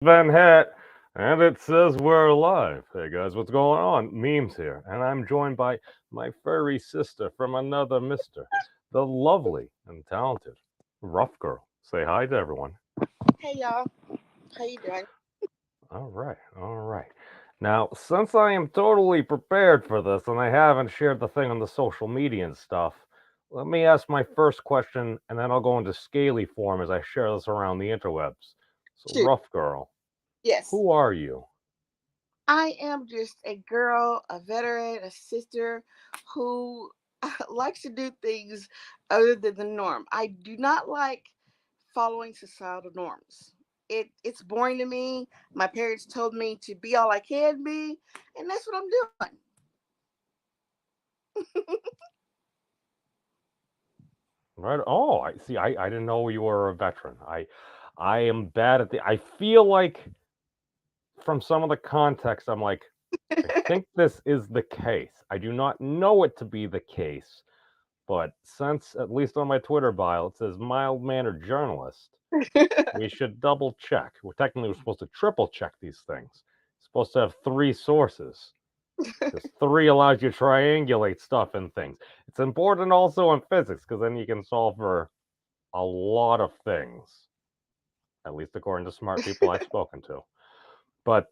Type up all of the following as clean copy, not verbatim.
been hit, and it says we're live. Hey guys, what's going on? Memes here, and I'm joined by my furry sister from another mister, the lovely and talented Ruff Girl. Say hi to everyone. Hey y'all, how you doing? All right, all right. Now, since I am totally prepared for this and I haven't shared the thing on the social media and stuff, let me ask my first question and then I'll go into scaly form as I share this around the interwebs. So, Shoot. Ruff Girl, Yes, who are you? I am just a girl, a veteran, a sister who likes to do things other than the norm. I do not like following societal norms. It's boring to me. My parents told me to be all I can be, and that's what I'm doing. Right. Oh, I see. I didn't know you were a veteran. I am bad at the. I feel like from some of the context, I'm like, I think this is the case. I do not know it to be the case, but since at least on my Twitter bio it says mild mannered journalist, we should double check. We're supposed to triple check these things. Supposed to have three sources because three allows you to triangulate stuff and things. It's important also in physics because then you can solve for a lot of things, at least according to smart people I've spoken to. But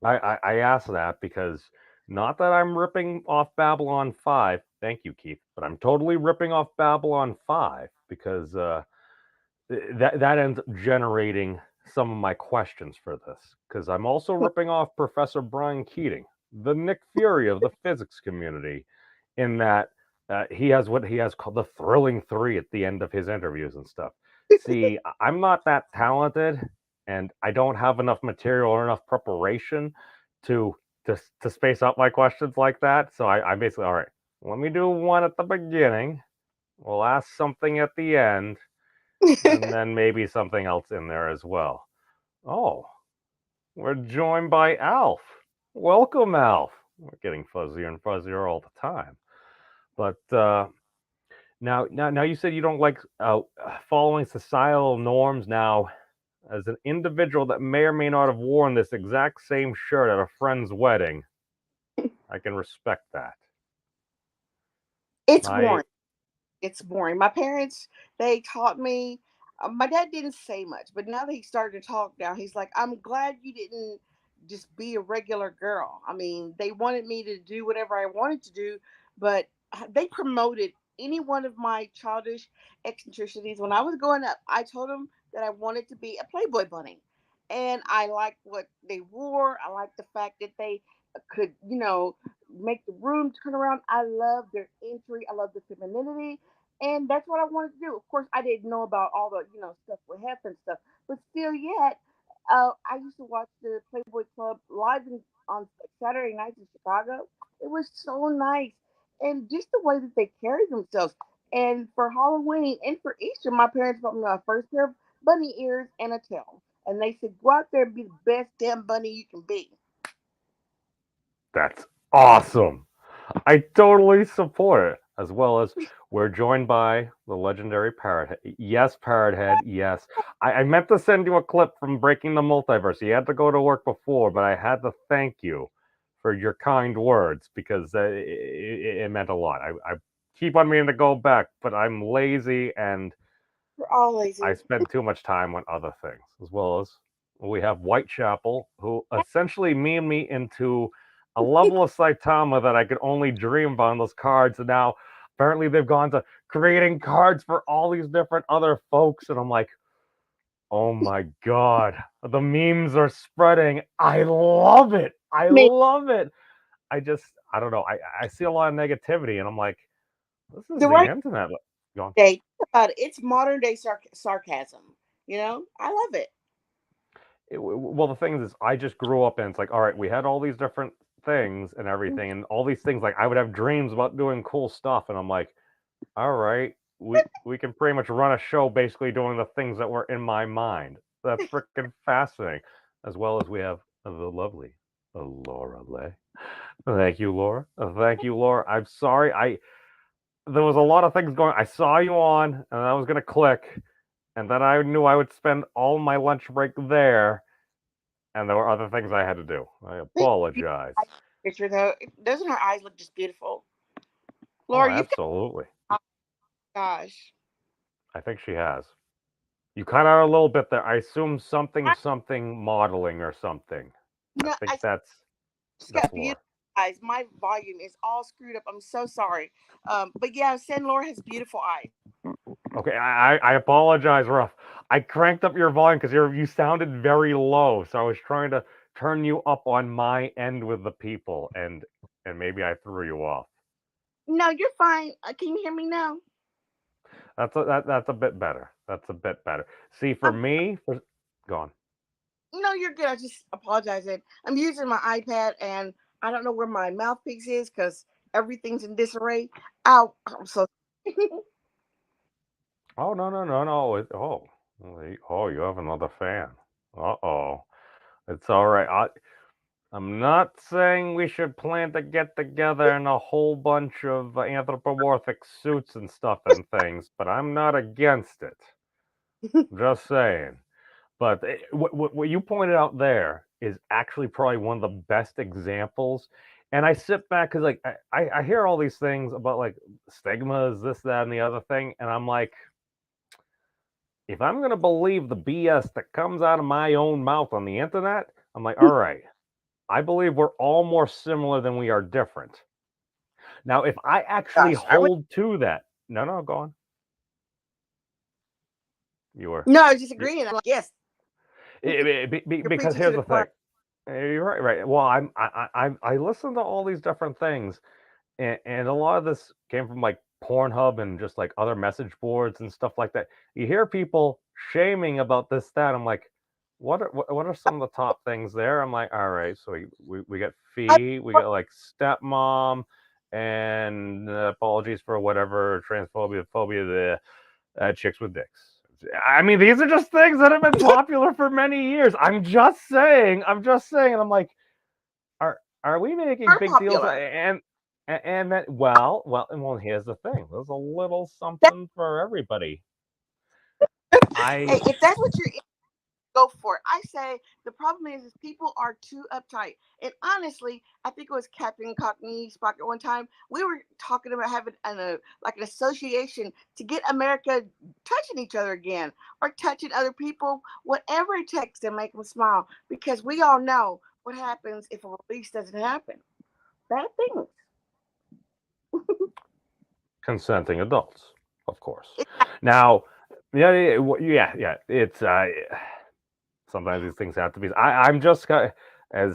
I ask that because not that I'm ripping off Babylon 5, thank you, Keith, but I'm totally ripping off Babylon 5 because that ends up generating some of my questions for this. Because I'm also ripping off Professor Brian Keating, the Nick Fury of the physics community, in that he has what he has called the thrilling three at the end of his interviews and stuff. See, I'm not that talented, and I don't have enough material or enough preparation to to space out my questions like that. So I'm basically all right. Let me do one at the beginning. We'll ask something at the end, and then maybe something else in there as well. Oh, we're joined by Alf. Welcome, Alf. We're getting fuzzier and fuzzier all the time. But now, you said you don't like following societal norms. Now, as an individual that may or may not have worn this exact same shirt at a friend's wedding, I can respect that. It's I boring. It's boring. My parents, they taught me. My dad didn't say much, but now that he started to talk now, he's like, I'm glad you didn't just be a regular girl. I mean, they wanted me to do whatever I wanted to do, but they promoted any one of my childish eccentricities. When I was growing up, I told them that I wanted to be a Playboy bunny. And I liked what they wore. I liked the fact that they could, make the room turn around. I love their entry. I love the femininity, and that's what I wanted to do. Of course, I didn't know about all the stuff with Hef and stuff, but still, yet, I used to watch the Playboy Club live on Saturday nights in Chicago. It was so nice, and just the way that they carried themselves. And for Halloween and for Easter, my parents bought me my first pair of bunny ears and a tail, and they said, "Go out there and be the best damn bunny you can be." That's awesome. I totally support it. As well as we're joined by the legendary Parrot Head. Yes, Parrot Head. Yes, I meant to send you a clip from Breaking the Multiverse. You had to go to work before, but I had to thank you for your kind words because it meant a lot. I keep on meaning to go back, but I'm lazy and We're all I lazy. spend too much time on other things. As well as we have Whitechapel, who essentially memed me into a level of Saitama that I could only dream of on those cards. And now apparently they've gone to creating cards for all these different other folks. And I'm like, oh my God, the memes are spreading. I love it. I I mean, love it. I don't know. I see a lot of negativity and I'm like, this is the the right internet. Going, day, think about it. It's modern day sarcasm. I love it. well, the thing is, I just grew up and it's like, all right, we had all these different things and Mm. everything, and all these things. Like, I would have dreams about doing cool stuff, and I'm like, all right, we can pretty much run a show basically doing the things that were in my mind. That's freaking fascinating. As well as we have the lovely Laura Lay. Thank you, Laura. Thank you, Laura. I'm sorry. I There was a lot of things going. I saw you on, and I was gonna click, and then I knew I would spend all my lunch break there, and there were other things I had to do. I apologize. Picture though, doesn't her eyes look just beautiful? Oh, Laura, you've absolutely. got, gosh. I think she has. You kind of are a little bit there. I assume something I, modeling or something. I no, think I that's just got Laura. beautiful eyes. My volume is all screwed up. I'm so sorry. But yeah, I'm saying Laura has beautiful eyes. Okay, I apologize, Ruff. I cranked up your volume because you sounded very low, so I was trying to turn you up on my end with the people, and maybe I threw you off. No, you're fine. Can you hear me now? That's a bit better. That's a bit better. See, for I'm, me, go on. no, you're good. I just apologize. I'm using my iPad and I don't know where my mouthpiece is because everything's in disarray. I'm so. Oh no. Oh, you have another fan. Uh-oh. It's all right. I'm not saying we should plan to get together in a whole bunch of anthropomorphic suits and stuff and things, but I'm not against it. Just saying. But what you pointed out there is actually probably one of the best examples. And I sit back because like I hear all these things about like stigmas, this, that, and the other thing, and I'm like, if I'm gonna believe the BS that comes out of my own mouth on the internet, I'm like, all right, I believe we're all more similar than we are different. Now, if I actually Gosh, I would. hold to that, no, go on. You were. No, I was just agreeing. I'm like, yes, you're Because preaching to here's the the choir. thing. You're right, right. Well, I listen to all these different things, and a lot of this came from like Pornhub and just like other message boards and stuff like that. You hear people shaming about this, that. I'm like, what are some of the top things there? I'm like, all right, so we got I, fee, we got like stepmom, and apologies for whatever transphobia, phobia, the chicks with dicks. I mean, these are just things that have been popular for many years. I'm just saying. And I'm like, are we making are big deals? popular. And that well, here's the thing. There's a little That, something for everybody. I hey, if that's what you're in, go for it. I say the problem is people are too uptight. And honestly, I think it was Captain Cockney Spock at one time. We were talking about having like an association to get America touching each other again or touching other people, whatever it takes to make them smile. Because we all know what happens if a release doesn't happen. Bad things. consenting adults, of course. It, Now, yeah. It's sometimes these things have to be. I'm just as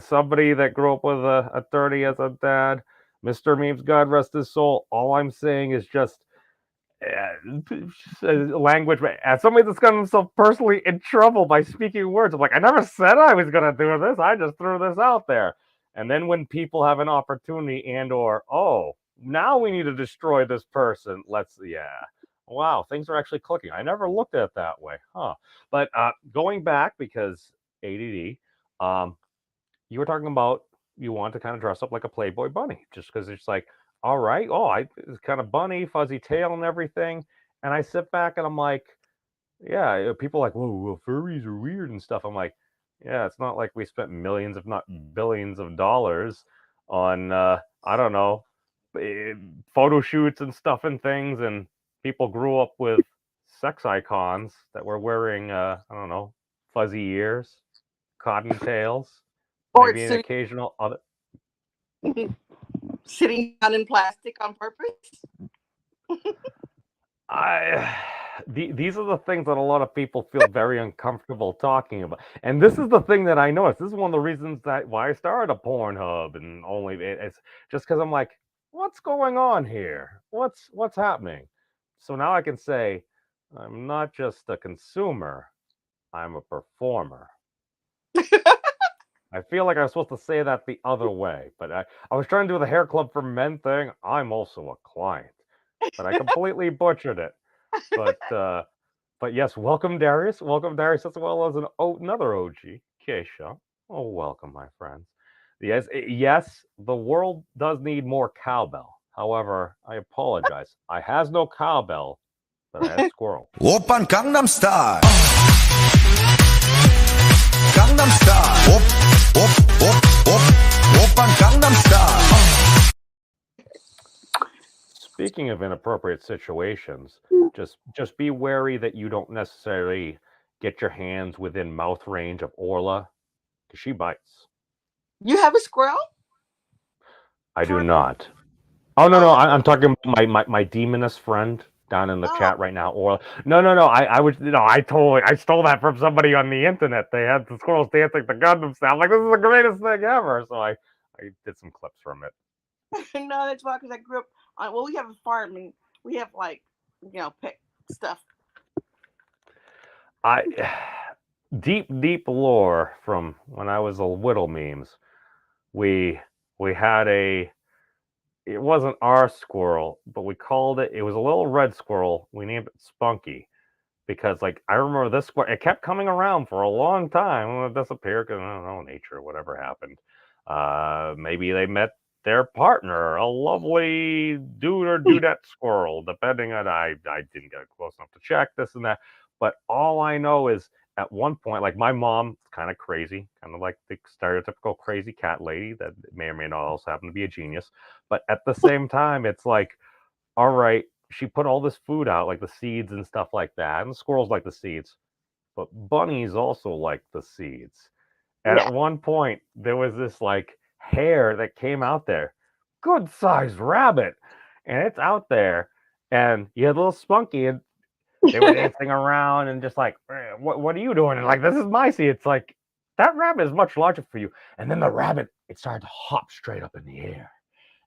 somebody that grew up with a 30 as a dad, Mr. Memes, God rest his soul. All I'm saying is just language. As somebody that's gotten himself personally in trouble by speaking words, I'm like, I never said I was gonna do this. I just threw this out there. And then when people have an opportunity and/or now we need to destroy this person. Wow, things are actually clicking. I never looked at it that way, huh? But going back because ADD, you were talking about you want to kind of dress up like a Playboy bunny, just because it's like, all right, it's kind of bunny, fuzzy tail, and everything. And I sit back and I'm like, yeah, people are like, whoa, furries are weird and stuff. I'm like, yeah, it's not like we spent millions, if not billions, of dollars on I don't know, photo shoots and stuff and things, and people grew up with sex icons that were wearing I don't know, fuzzy ears, cottontails, or maybe it's an occasional other. sitting down in plastic on purpose. These are the things that a lot of people feel very uncomfortable talking about, and this is the thing that I noticed. This is one of the reasons that why I started a Pornhub, and it's just because I'm like, what's going on here? What's happening? So now I can say, I'm not just a consumer, I'm a performer. I feel like I was supposed to say that the other way, but I was trying to do the hair club for men thing. I'm also a client, but I completely butchered it. But yes, welcome Darius, as well as another OG, Keisha. Oh, welcome, my friends. Yes, the world does need more cowbell. However, I apologize. I has no cowbell, but I has squirrel. Open Gangnam Style. Gangnam speaking of inappropriate situations, just be wary that you don't necessarily get your hands within mouth range of Orla, because she bites. You have a squirrel? I do For not. Oh no, no, oh I'm talking about my demoness friend down in the oh chat right now. Or no, no, no. I was I stole that from somebody on the internet. They had the squirrels dancing the Gundam style. I'm like, this is the greatest thing ever. So I did some clips from it. no, that's why because I grew up on. Well, we have a farm and we have like pet stuff. I deep lore from when I was a little memes. We we had a it wasn't our squirrel, but we called it. It was a little red squirrel. We named it Spunky because like I remember this squirrel. It kept coming around for a long time and it disappeared because I don't know nature, whatever happened. Maybe they met their partner, a lovely dude or dudette squirrel, depending on I didn't get close enough to check this and that. But all I know is at one point, like my mom, kind of crazy, kind of like the stereotypical crazy cat lady that may or may not also happen to be a genius. But at the same time, it's like, all right, she put all this food out, like the seeds and stuff like that, and the squirrels like the seeds, but bunnies also like the seeds. And Yeah, at one point, there was this like hare that came out there, good sized rabbit, and it's out there, and you had little Spunky, and they were dancing around and just like, what are you doing? And like, this is my seed. It's like that rabbit is much larger for you. And then the rabbit, it started to hop straight up in the air.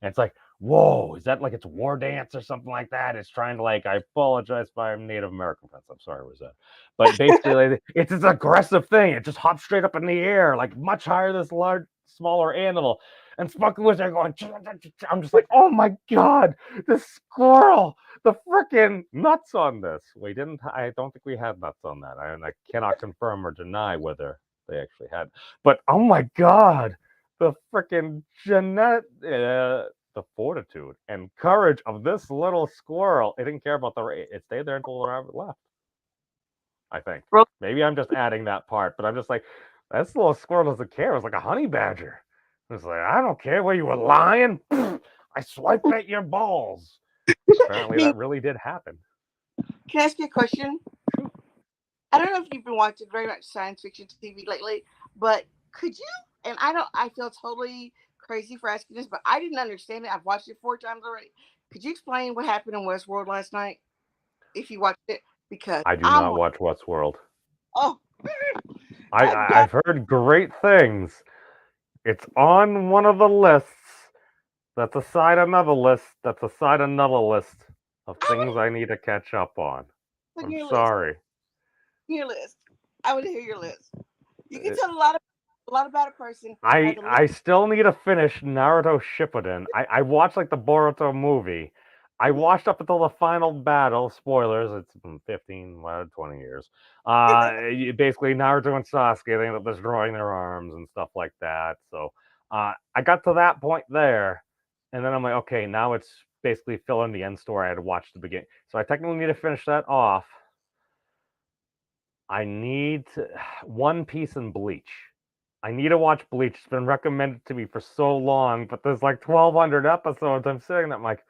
And it's like, whoa, is that like it's war dance or something like that? It's trying to like, I apologize if I'm Native American friends. I'm sorry, was that? But basically, like, it's this aggressive thing. It just hops straight up in the air, like much higher than this large, smaller animal. And Spunky was there going, I'm just like, oh my God, this squirrel, the freaking nuts on this. We didn't, I don't think we had nuts on that. I cannot confirm or deny whether they actually had. But oh my God, the freaking Jeanette, the fortitude and courage of this little squirrel. It didn't care about it stayed there until the rabbit left. I think Ro- maybe I'm just adding that part, but I'm just like, this little squirrel doesn't care. It was like a honey badger. It's like, I don't care where you were lying. I swiped at your balls. Apparently, can that really did happen. I ask you a question? Shoot. I don't know if you've been watching very much science fiction TV lately, but could you? And I don't. I feel totally crazy for asking this, but I didn't understand it. I've watched it 4 times already. Could you explain what happened in Westworld last night? If you watched it, because I do I'm not like, watch Westworld. oh, I've got. I've heard great things. It's on one of the lists. That's aside another list. That's aside another list of I things want I need to catch up on. to I'm hear your list. sorry. Your list. I want to hear your list. You can Uh, tell a lot about a person by the list. I still need to finish Naruto Shippuden. I watched like the Boruto movie. I watched up until the final battle. Spoilers. It's been 15, 20 years. Basically Naruto and Sasuke they end up destroying their arms and stuff like that. So I got to that point there, and then I'm like, okay, now it's basically fill in the end story I had watched the beginning. So I technically need to finish that off. I need to, One Piece and Bleach. I need to watch Bleach. It's been recommended to me for so long, but there's like 1,200 episodes. I'm sitting there, I'm like,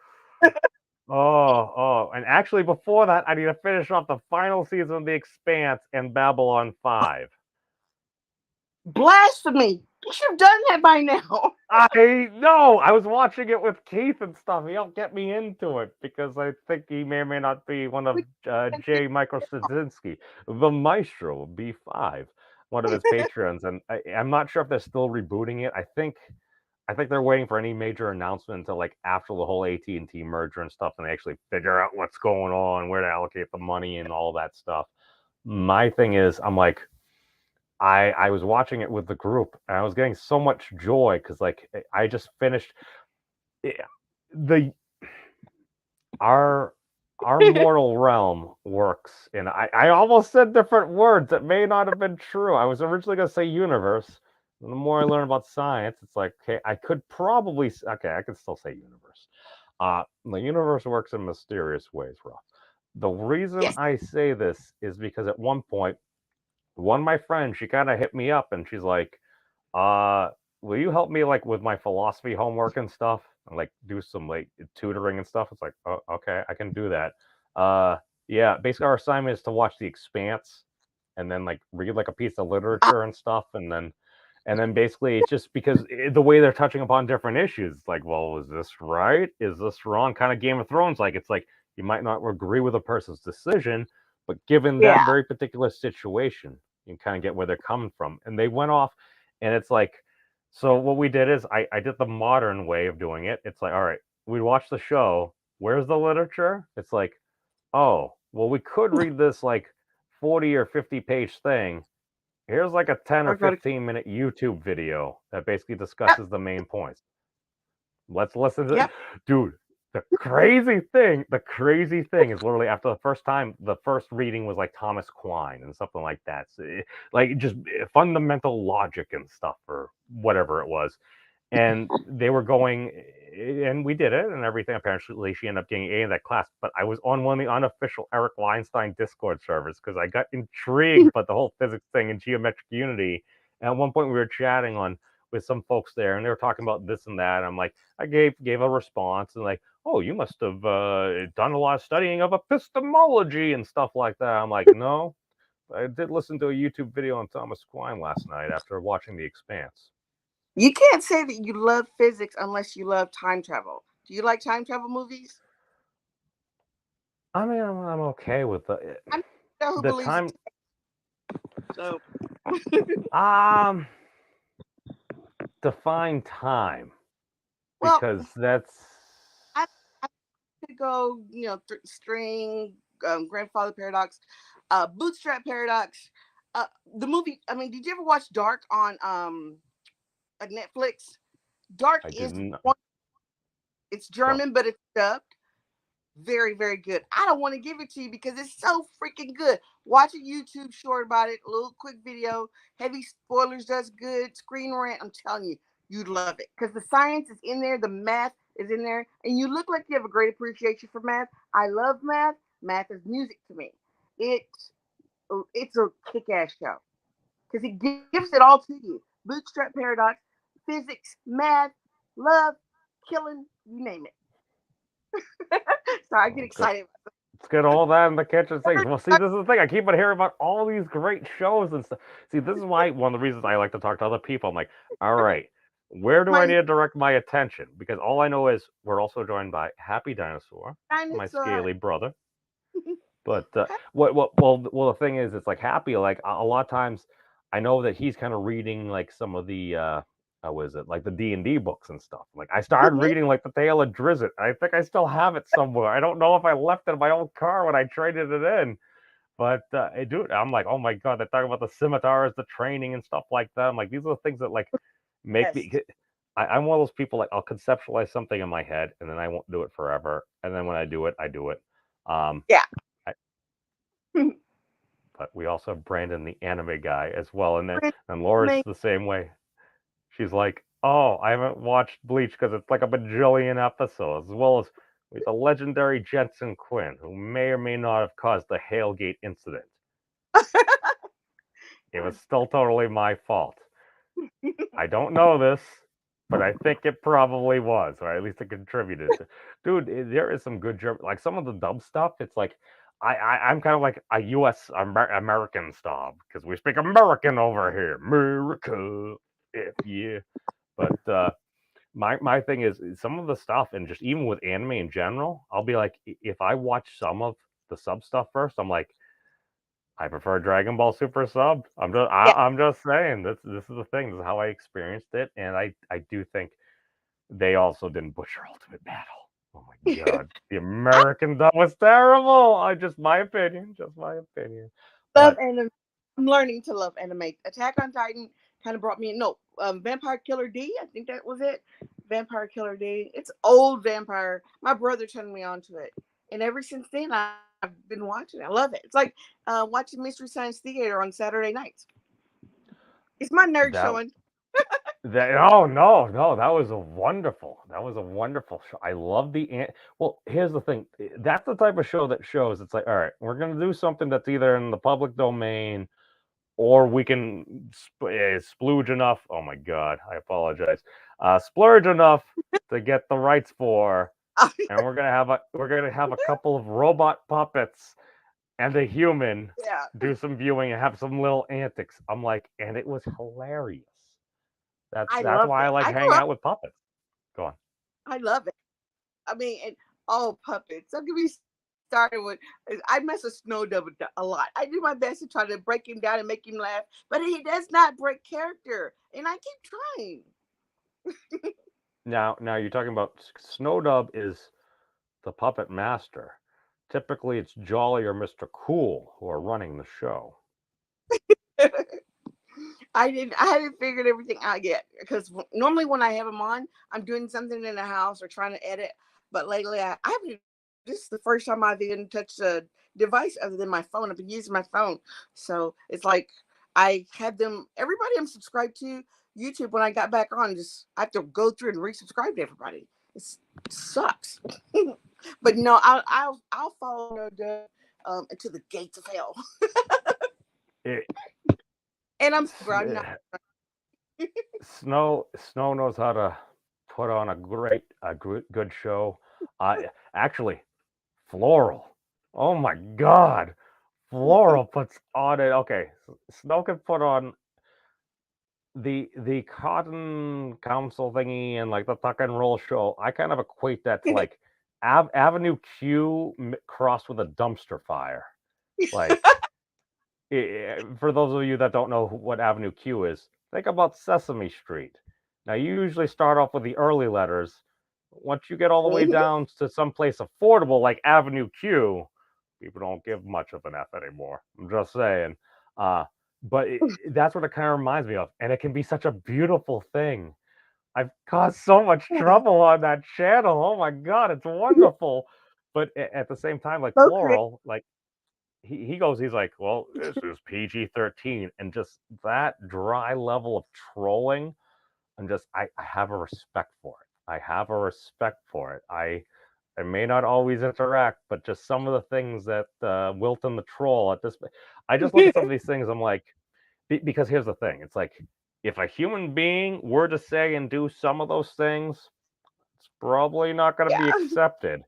and actually before that, I need to finish off the final season of The Expanse and Babylon 5. Blasphemy! You should have done that by now. I know. I was watching it with Keith and stuff. He helped get me into it because I think he may or may not be one of J. Michael Straczynski, the Maestro B5, one of his patrons. And I'm not sure if they're still rebooting it. I think they're waiting for any major announcement until like after the whole AT&T merger and stuff, and they actually figure out what's going on, where to allocate the money, and all that stuff. My thing is, I'm like, I was watching it with the group and I was getting so much joy because like I just finished the our our mortal realm works and I almost said different words that may not have been true. I was originally going to say universe. And the more I learn about science, it's like, okay, I could probably okay, I could still say universe. The universe works in mysterious ways, Ruff. The reason Yes. I say this is because at one point one of my friends, she kind of hit me up and she's like, uh, will you help me like with my philosophy homework and stuff, and like do some like tutoring and stuff?" It's like, "Oh, okay, I can do that." Uh, yeah, basically our assignment is to watch The Expanse, and then like read like a piece of Ah, literature and stuff, and then basically it's just because the way they're touching upon different issues, it's like, well, is this right? Is this wrong? Kind of Game of Thrones, like it's like you might not agree with a person's decision, but given that yeah. very particular situation, you can kind of get where they're coming from. And they went off, and it's like, so what we did is I did the modern way of doing it. It's like, all right, we watch the show. Where's the literature? It's like, oh, well, we could read this like 40 or 50 page thing. Here's like a 10 or Or go to 15-minute YouTube video that basically yep, discusses the main points. Let's listen to, yep. dude. The crazy thing is literally after the first time, the first reading was like Thomas Quine and something like that. So, like just fundamental logic and stuff or whatever it was, and they were going, and we did it and everything. Apparently she ended up getting A in that class, but I was on one of the unofficial Eric Weinstein Discord servers because I got intrigued by the whole physics thing in geometric unity. And at one point we were chatting on with some folks there, and they were talking about this and that. I'm like, I gave a response, and like, oh, you must have done a lot of studying of epistemology and stuff like that. I'm like, no, I did listen to a YouTube video on Thomas Quine last night after watching The Expanse. You can't say that you love physics unless you love time travel. Do you like time travel movies? I mean, I'm okay with I'm not who the believes it. time. So, Um, define time well, because that's I could go, string, grandfather paradox, bootstrap paradox. The movie. I mean, did you ever watch Dark on Netflix? Dark I is didn't. one. It's No, German, but it's dubbed. Very, very good. I don't want to give it to you because it's so freaking good. Watch a YouTube short about it, a little quick video. Heavy spoilers does good. Screen rant. I'm telling you, you'd love it because the science is in there, the math is in there, and you look like you have a great appreciation for math. I love math. Math is music to me. It it's a kick-ass show because it gives it all to you. Bootstrap paradox, physics, math, love, killing, you name it. So I get let's get excited. let's get all that in the kitchen sinks. Well, see, this is the thing. I keep on hearing about all these great shows and stuff. See, this is why one of the reasons I like to talk to other people. I'm like, all right, where do I My need to direct my attention? Because all I know is we're also joined by Happy Dinosaur, my dinosaur. scaly brother. But well, the thing is, it's like Happy. Like a lot of times, I know that he's kind of reading like some of the how is it like the D&D books and stuff. Like I started Mhm. reading like the Tale of Drizzt. I think I still have it somewhere. I don't know if I left it in my old car when I traded it in. But hey, dude, I'm like, oh my god, they're talking about the scimitars, the training and stuff like that. I'm like, these are the things that like make Yes. me. I'm one of those people like I'll conceptualize something in my head and then I won't do it forever. And then when I do it, I do it. Um, Yeah. I, but we also have Brandon, the anime guy, as well. And Laura's Make the same way. She's like, "Oh, I haven't watched Bleach because it's like a bajillion episodes," as well as with the legendary Jensen Quinn, who may or may not have caused the Hailgate incident. It was still totally my fault. I don't know this, but I think it probably was, or at least it contributed to. Dude, there is some good German, like some of the dub stuff. It's like I'm kind of like a U.S. American snob because we speak American over here, America, if yeah. But my thing is some of the stuff, and just even with anime in general, I'll be like, if I watch some of the sub stuff first, I'm like, I prefer Dragon Ball Super sub. yeah. I'm just saying this is the thing. This is how I experienced it, and I do think they also didn't butcher Ultimate Battle. Oh my god, the I American dub was terrible. I just my opinion, just my opinion. love But anime. I'm learning to love anime. Attack on Titan kind of brought me in. No, Vampire Killer D. I think that was it. Vampire Killer D. It's old vampire. My brother turned me on to it, and ever since then I've been watching. I love it. It's like watching Mystery Science Theater on Saturday nights. It's my nerd that showing. that oh no, that was a wonderful show. I love well, here's the thing. That's the type of show that shows it's like, all right, we're gonna do something that's either in the public domain or we can splooge enough. Oh my god, I apologize. Splurge enough to get the rights for, and we're gonna have a couple of robot puppets and a human Yeah, do some viewing and have some little antics. I'm like, and it was hilarious. That's I that's loved why I it. like I grew hanging up. out with puppets. Go on. I love it. I mean, and all puppets. Don't get me started with. I mess with Snow Double a lot. I do my best to try to break him down and make him laugh, but he does not break character, and I keep trying. Now you're talking about Snowdub is the puppet master. Typically, it's Jolly or Mr. Cool who are running the show. I haven't figured everything out yet because normally when I have them on, I'm doing something in the house or trying to edit. But lately, I haven't. This is the first time I've even touched a device other than my phone. I've been using my phone, so it's like I had them. Everybody I'm subscribed to YouTube. When I got back on, just I have to go through and resubscribe to everybody. It sucks. But no, I'll follow no doubt into the gates of hell. It, And I'm s- sober. I'm not. Snow knows how to put on a good show. Actually, Floral. Oh my God, Floral puts on it. Okay, Snow can put on the Cotton Council thingy and like the tuck and roll show. I kind of equate that to like Avenue Q crossed with a dumpster fire. Like for those of you that don't know what Avenue Q is, think about Sesame Street. Now, you usually start off with the early letters. Once you get all the way down to someplace affordable like Avenue Q, people don't give much of an F anymore. I'm just saying. Uh, but that's what it kind of reminds me of. And it can be such a beautiful thing. I've caused so much trouble on that channel. Oh my God, it's wonderful. But at the same time, like So creative. Floral, like he's like, well, this is PG-13, and just that dry level of trolling, and just I have a respect for it. I have a respect for it. I may not always interact, but just some of the things that Wilton the troll at this, I just look at some of these things. I'm like, because here's the thing. It's like if a human being were to say and do some of those things, it's probably not going to Yeah. be accepted.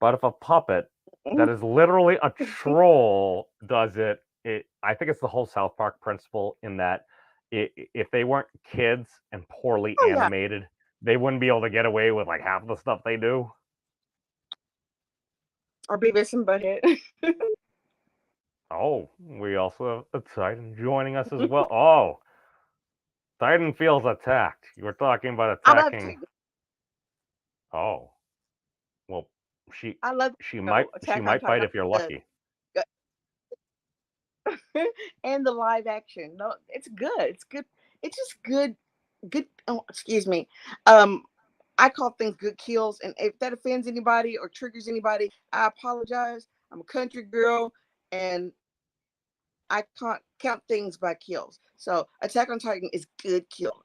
But if a puppet that is literally a troll does it, I think it's the whole South Park principle in that if they weren't kids and poorly Oh yeah. animated, they wouldn't be able to get away with like half the stuff they do. Or Beavis and Butthead. Oh, we also have a Titan joining us as well. Oh, Titan feels attacked. You were talking about I love attacking. Titan. Oh, well, she I love she the show might she Attack on might bite Titan. if you're lucky. And the live action. No, it's good. It's good. It's just good. Good. Oh, excuse me. Um, I call things good kills, and if that offends anybody or triggers anybody, I apologize. I'm a country girl, and I can't count things by kills. So Attack on Titan is good kill.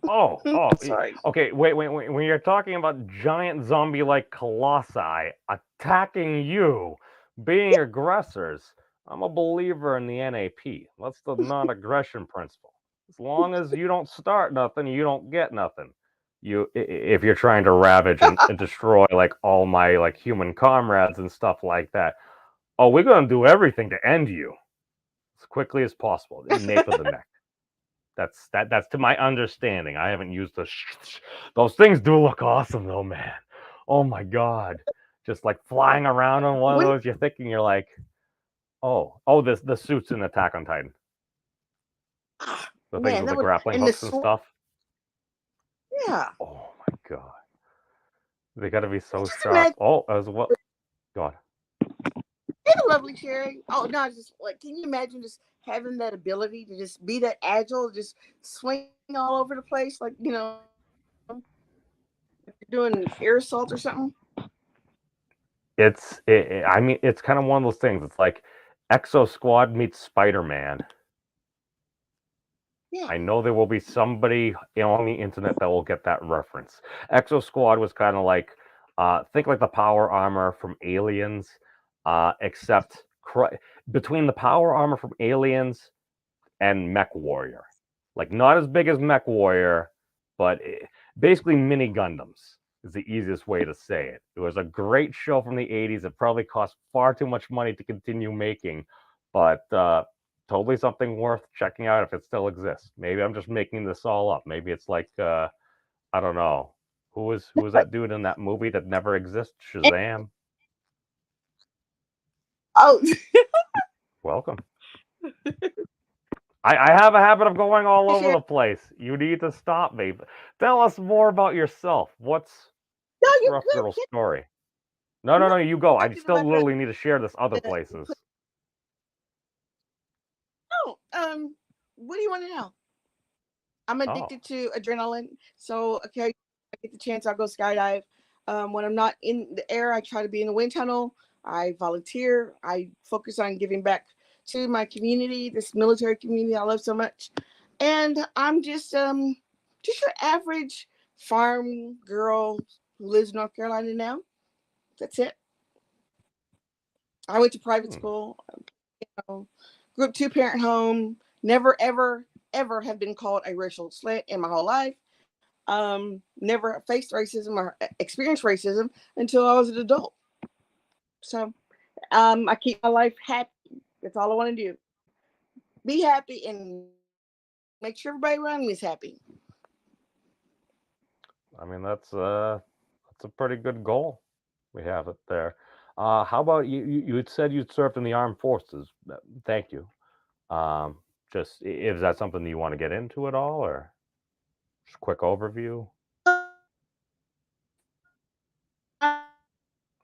Sorry. Okay. Wait. When you're talking about giant zombie-like colossi attacking you, being aggressors, I'm a believer in the NAP. That's the non-aggression principle. As long as you don't start nothing, you don't get nothing. If you're trying to ravage and destroy like all my like human comrades and stuff like that, oh, we're gonna do everything to end you as quickly as possible. Nape of the neck. That's to my understanding. I haven't used those things do look awesome though, man. Oh my god. Just like flying around on one of When those, you're like, oh, this the suits in Attack on Titan. The things man, with that the would grappling and the hooks and sword. stuff. Yeah, Oh my god. They gotta be so just sharp. imagine. Oh, as well. God. Hey, lovely Cherry. Oh no, just like, can you imagine just having that ability to just be that agile, just swing all over the place, like doing air assault or something? I mean, it's kind of one of those things. It's like Exo Squad meets Spider-Man. Yeah, I know there will be somebody on the internet that will get that reference. Exo Squad was kind of like, think like the power armor from Aliens, except between the power armor from Aliens and Mech Warrior. Like, not as big as Mech Warrior, but basically mini Gundams is the easiest way to say it. It was a great show from the 80s. It probably cost far too much money to continue making, but totally something worth checking out if it still exists. Maybe I'm just making this all up. Maybe it's like, I don't know. Who was that dude in that movie that never exists? Shazam. Oh, Welcome. I have a habit of going all over share. the place. You need to stop me. Tell us more about yourself. What's No, you're Ruff good. Girl's story? No, No, you go. I active still about literally need to share this other the places. no. What do you want to know? I'm Oh, addicted to adrenaline, so okay, I get the chance, I'll go skydive. When I'm not in the air, I try to be in the wind tunnel. I volunteer. I focus on giving back to my community, this military community I love so much. And I'm just your average farm girl who lives in North Carolina now. That's it. I went to private hmm. school, grew up 2-parent home. Never ever have been called a racial slant in my whole life. Never faced racism or experienced racism until I was an adult. So I keep my life happy. That's all I want to do. Be happy and make sure everybody around me is happy. I mean, that's a pretty good goal. We have it there. How about you? You had said you'd served in the armed forces. Thank you. Um, just is that something you want to get into at all, or just a quick overview?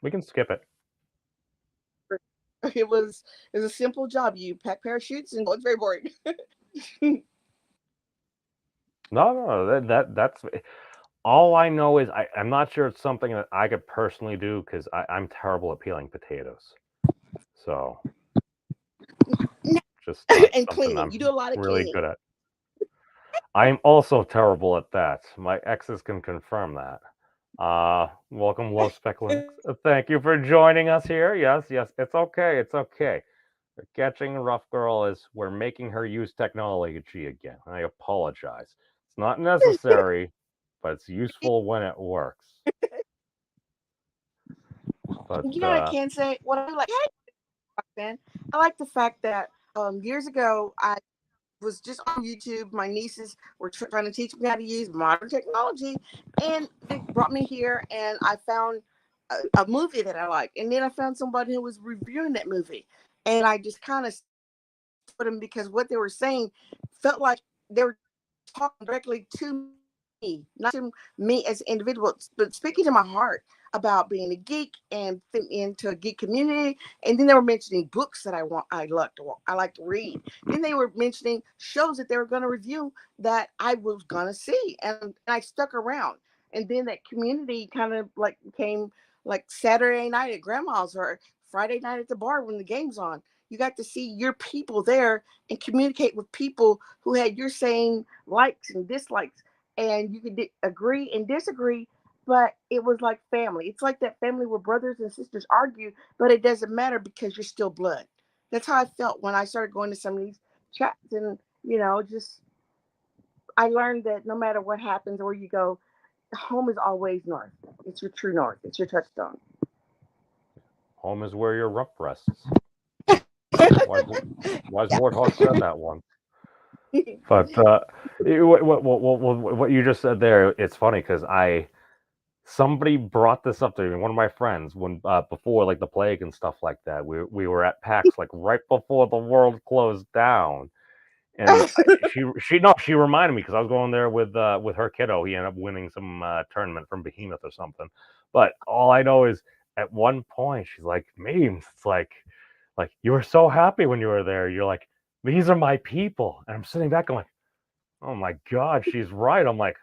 We can skip it. It was a simple job. You pack parachutes and it's very boring. No, that's all I know is I'm not sure it's something that I could personally do because I'm terrible at peeling potatoes. So just not And something cleaning. I'm You do a lot of really cleaning. good at. I'm also terrible at that. My exes can confirm that. Welcome, Low Specklinks. Thank you for joining us here. Yes, it's okay. It's okay. Catching Ruff Girl is we're making her use technology again. I apologize. It's not necessary, but it's useful when it works. But You know what I can say? What I like, man, I like the fact that years ago I was just on YouTube. My nieces were trying to teach me how to use modern technology, and they brought me here, and I found a movie that I liked, and then I found somebody who was reviewing that movie, and I just kind of put them because what they were saying felt like they were talking directly to me, not to me as an individual, but speaking to my heart about being a geek and fitting into a geek community. And then they were mentioning books that I like to read. Then they were mentioning shows that they were going to review that I was going to see, and I stuck around. And then that community kind of like became like Saturday night at grandma's or Friday night at the bar when the game's on. You got to see your people there and communicate with people who had your same likes and dislikes, and you could agree and disagree, but it was like family. It's like that family where brothers and sisters argue, but it doesn't matter because you're still blood. That's how I felt when I started going to some of these chats, and just I learned that no matter what happens or where you go, home is always north. It's your true north. It's your touchstone. home is where your rump rests. Wise, wise warthog said that one. But what you just said there, it's funny because somebody brought this up to me. One of my friends when before like the plague and stuff like that. We were at PAX like right before the world closed down, and she reminded me because I was going there with her kiddo. He ended up winning some tournament from Behemoth or something. But all I know is at one point she's like, memes. It's like you were so happy when you were there. You're like, these are my people, and I'm sitting back. I'm like, oh my god, she's right. I'm like,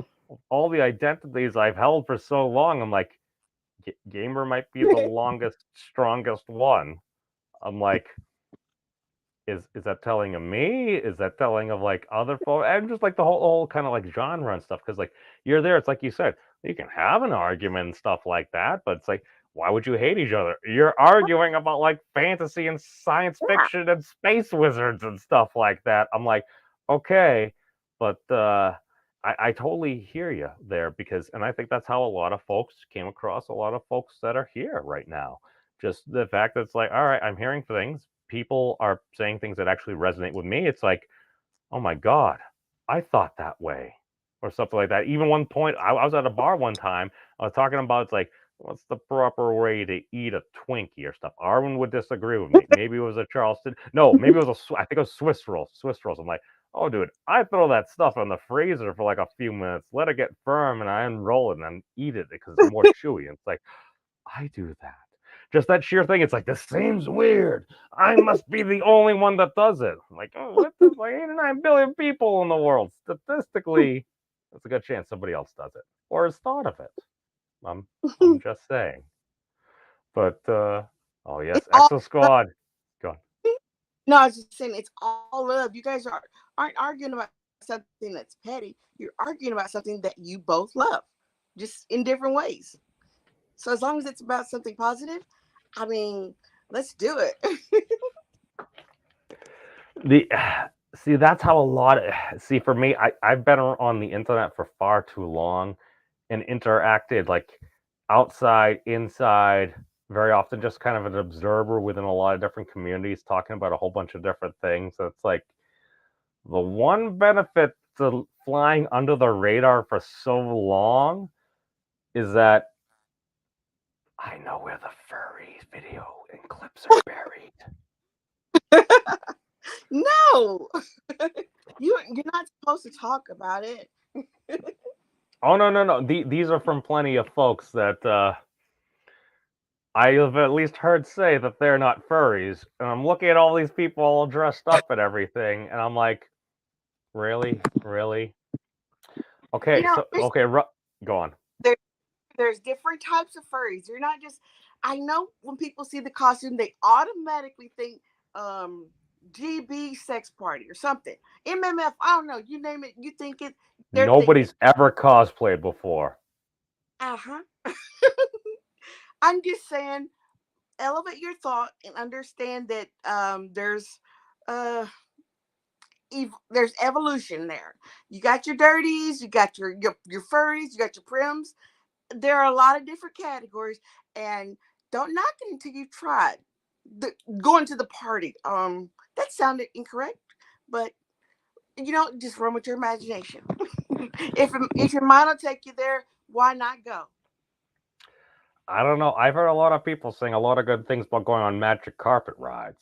all the identities I've held for so long. I'm like, gamer might be the longest, strongest one. I'm like, is that telling of me? Is that telling of like other folks? And just like the whole kind of like genre and stuff. Because like you're there, it's like you said, you can have an argument and stuff like that, but it's like why would you hate each other? You're arguing about like fantasy and science Yeah. fiction and space wizards and stuff like that. I'm like, okay, but I totally hear you there because, and I think that's how a lot of folks came across a lot of folks that are here right now. Just the fact that it's like, all right, I'm hearing things. People are saying things that actually resonate with me. It's like, oh my God, I thought that way, or something like that. Even one point, I was at a bar one time. I was talking about it's like, what's the proper way to eat a Twinkie or stuff. Arwen would disagree with me. Maybe it was a Charleston. No, maybe it was I think it was Swiss rolls. Swiss rolls. I'm like, oh, dude, I throw that stuff in the freezer for like a few minutes, let it get firm, and I unroll it and then eat it because it's more chewy. And it's like, I do that. Just that sheer thing. It's like, this seems weird. I must be the only one that does it. I'm like, oh, what? There's like 89 billion people in the world. Statistically, there's a good chance somebody else does it or has thought of it. I'm just saying. But oh yes, It's all Exo Squad. Go on. no, I was just saying it's all love. You guys aren't arguing about something that's petty. You're arguing about something that you both love, just in different ways. So as long as it's about something positive, I mean, let's do it. The see, that's how a lot of see for me. I've been on the internet for far too long and interacted like outside, inside, very often just kind of an observer within a lot of different communities talking about a whole bunch of different things. So it's like the one benefit to flying under the radar for so long is that I know where the furries video and clips are buried. No, you're not supposed to talk about it. Oh no, no, no. These are from plenty of folks that I have at least heard say that they're not furries. And I'm looking at all these people all dressed up and everything, and I'm like, really, really? You Okay, know, so okay, go on. there, there's different types of furries. You're not just. I know when people see the costume, they automatically think um GB sex party or something. MMF, I don't know. You name it, you think it. They're thinking. Nobody's ever cosplayed before. Uh huh. I'm just saying, elevate your thought and understand that uh there's evolution there. You got your dirties, you got your furries, you got your prims. There are a lot of different categories, and don't knock it until you try it. Going to the party. That sounded incorrect, but just run with your imagination. If your mind will take you there, why not go? I don't know. I've heard a lot of people saying a lot of good things about going on magic carpet rides.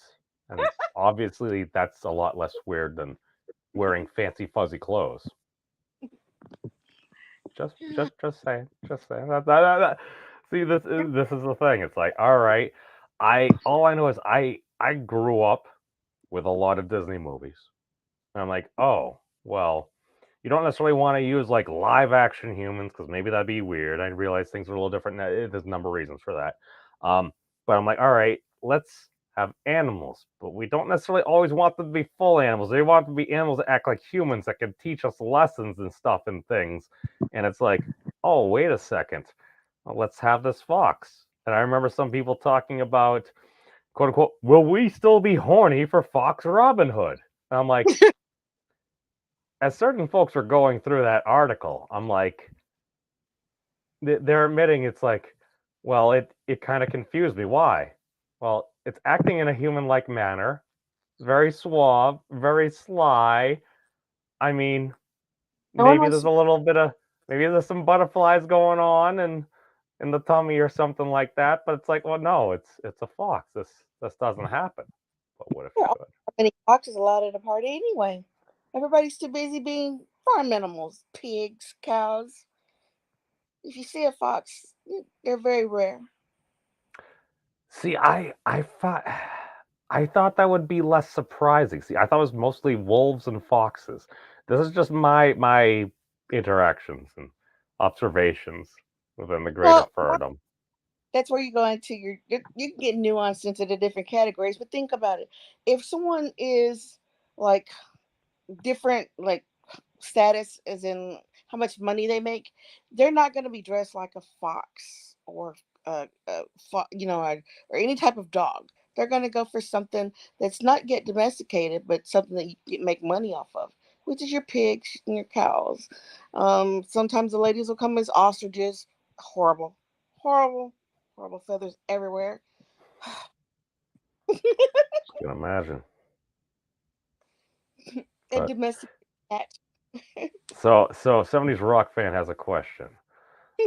And obviously that's a lot less weird than wearing fancy fuzzy clothes. Just saying. Just saying. See, this is the thing. It's like, all right, all I know is I grew up with a lot of Disney movies. And I'm like, oh, well, you don't necessarily want to use like live action humans because maybe that'd be weird. I realize things are a little different. There's a number of reasons for that. But I'm like, all right, let's have animals, but we don't necessarily always want them to be full animals. They want them to be animals that act like humans that can teach us lessons and stuff and things. And it's like, oh, wait a second. Well, let's have this fox. And I remember some people talking about, quote unquote, will we still be horny for Fox Robin Hood? And I'm like, as certain folks were going through that article, I'm like, they're admitting it's like, well, it kind of confused me. Why? Well, it's acting in a human-like manner, very suave, very sly. I mean, No one maybe wants there's to. a little bit of maybe there's some butterflies going on and in the tummy or something like that. But it's like, well, no, it's a fox. This doesn't happen. But what if There it aren't could? many foxes allowed at a party anyway. Everybody's too busy being farm animals, pigs, cows. If you see a fox, they're very rare. See, I thought that would be less surprising. See, I thought it was mostly wolves and foxes. This is just my interactions and observations within the greater Well, furdom. that's where you go into you can get nuanced into the different categories. But think about it: if someone is like different, like status, as in how much money they make, they're not going to be dressed like a fox or or any type of dog. They're going to go for something that's not yet domesticated, but something that you can make money off of, which is your pigs and your cows. Sometimes the ladies will come as ostriches. Horrible, horrible, horrible feathers everywhere. I can imagine. And But domestic cats. so 70s rock fan has a question.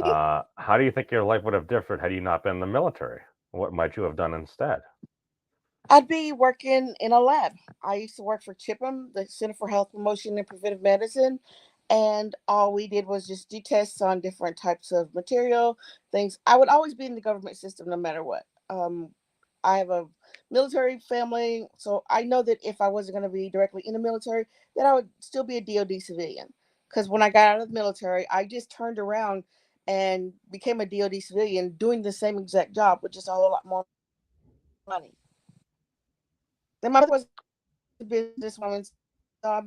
How do you think your life would have differed had you not been in the military? What might you have done instead? I'd be working in a lab. I used to work for CHIPM, the Center for Health Promotion and Preventive Medicine, and all we did was just do tests on different types of material, things. I would always be in the government system no matter what. I have a military family, so I know that if I wasn't going to be directly in the military, that I would still be a DoD civilian. Because when I got out of the military, I just turned around and became a DoD civilian doing the same exact job with just a whole lot more money. Then my was a businesswoman, so I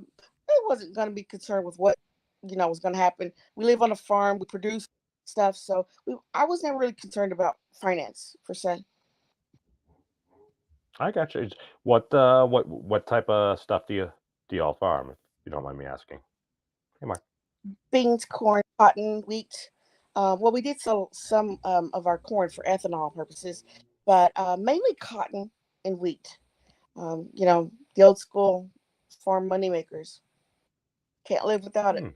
wasn't going to be concerned with what was going to happen. We live on a farm, we produce stuff, so I was never really concerned about finance per se. I got you. What type of stuff do you all farm, if you don't mind me asking? Hey, Mark. Beans, corn, cotton, wheat. Well, we did sell some of our corn for ethanol purposes, but mainly cotton and wheat. The old school farm money makers. Can't live without it.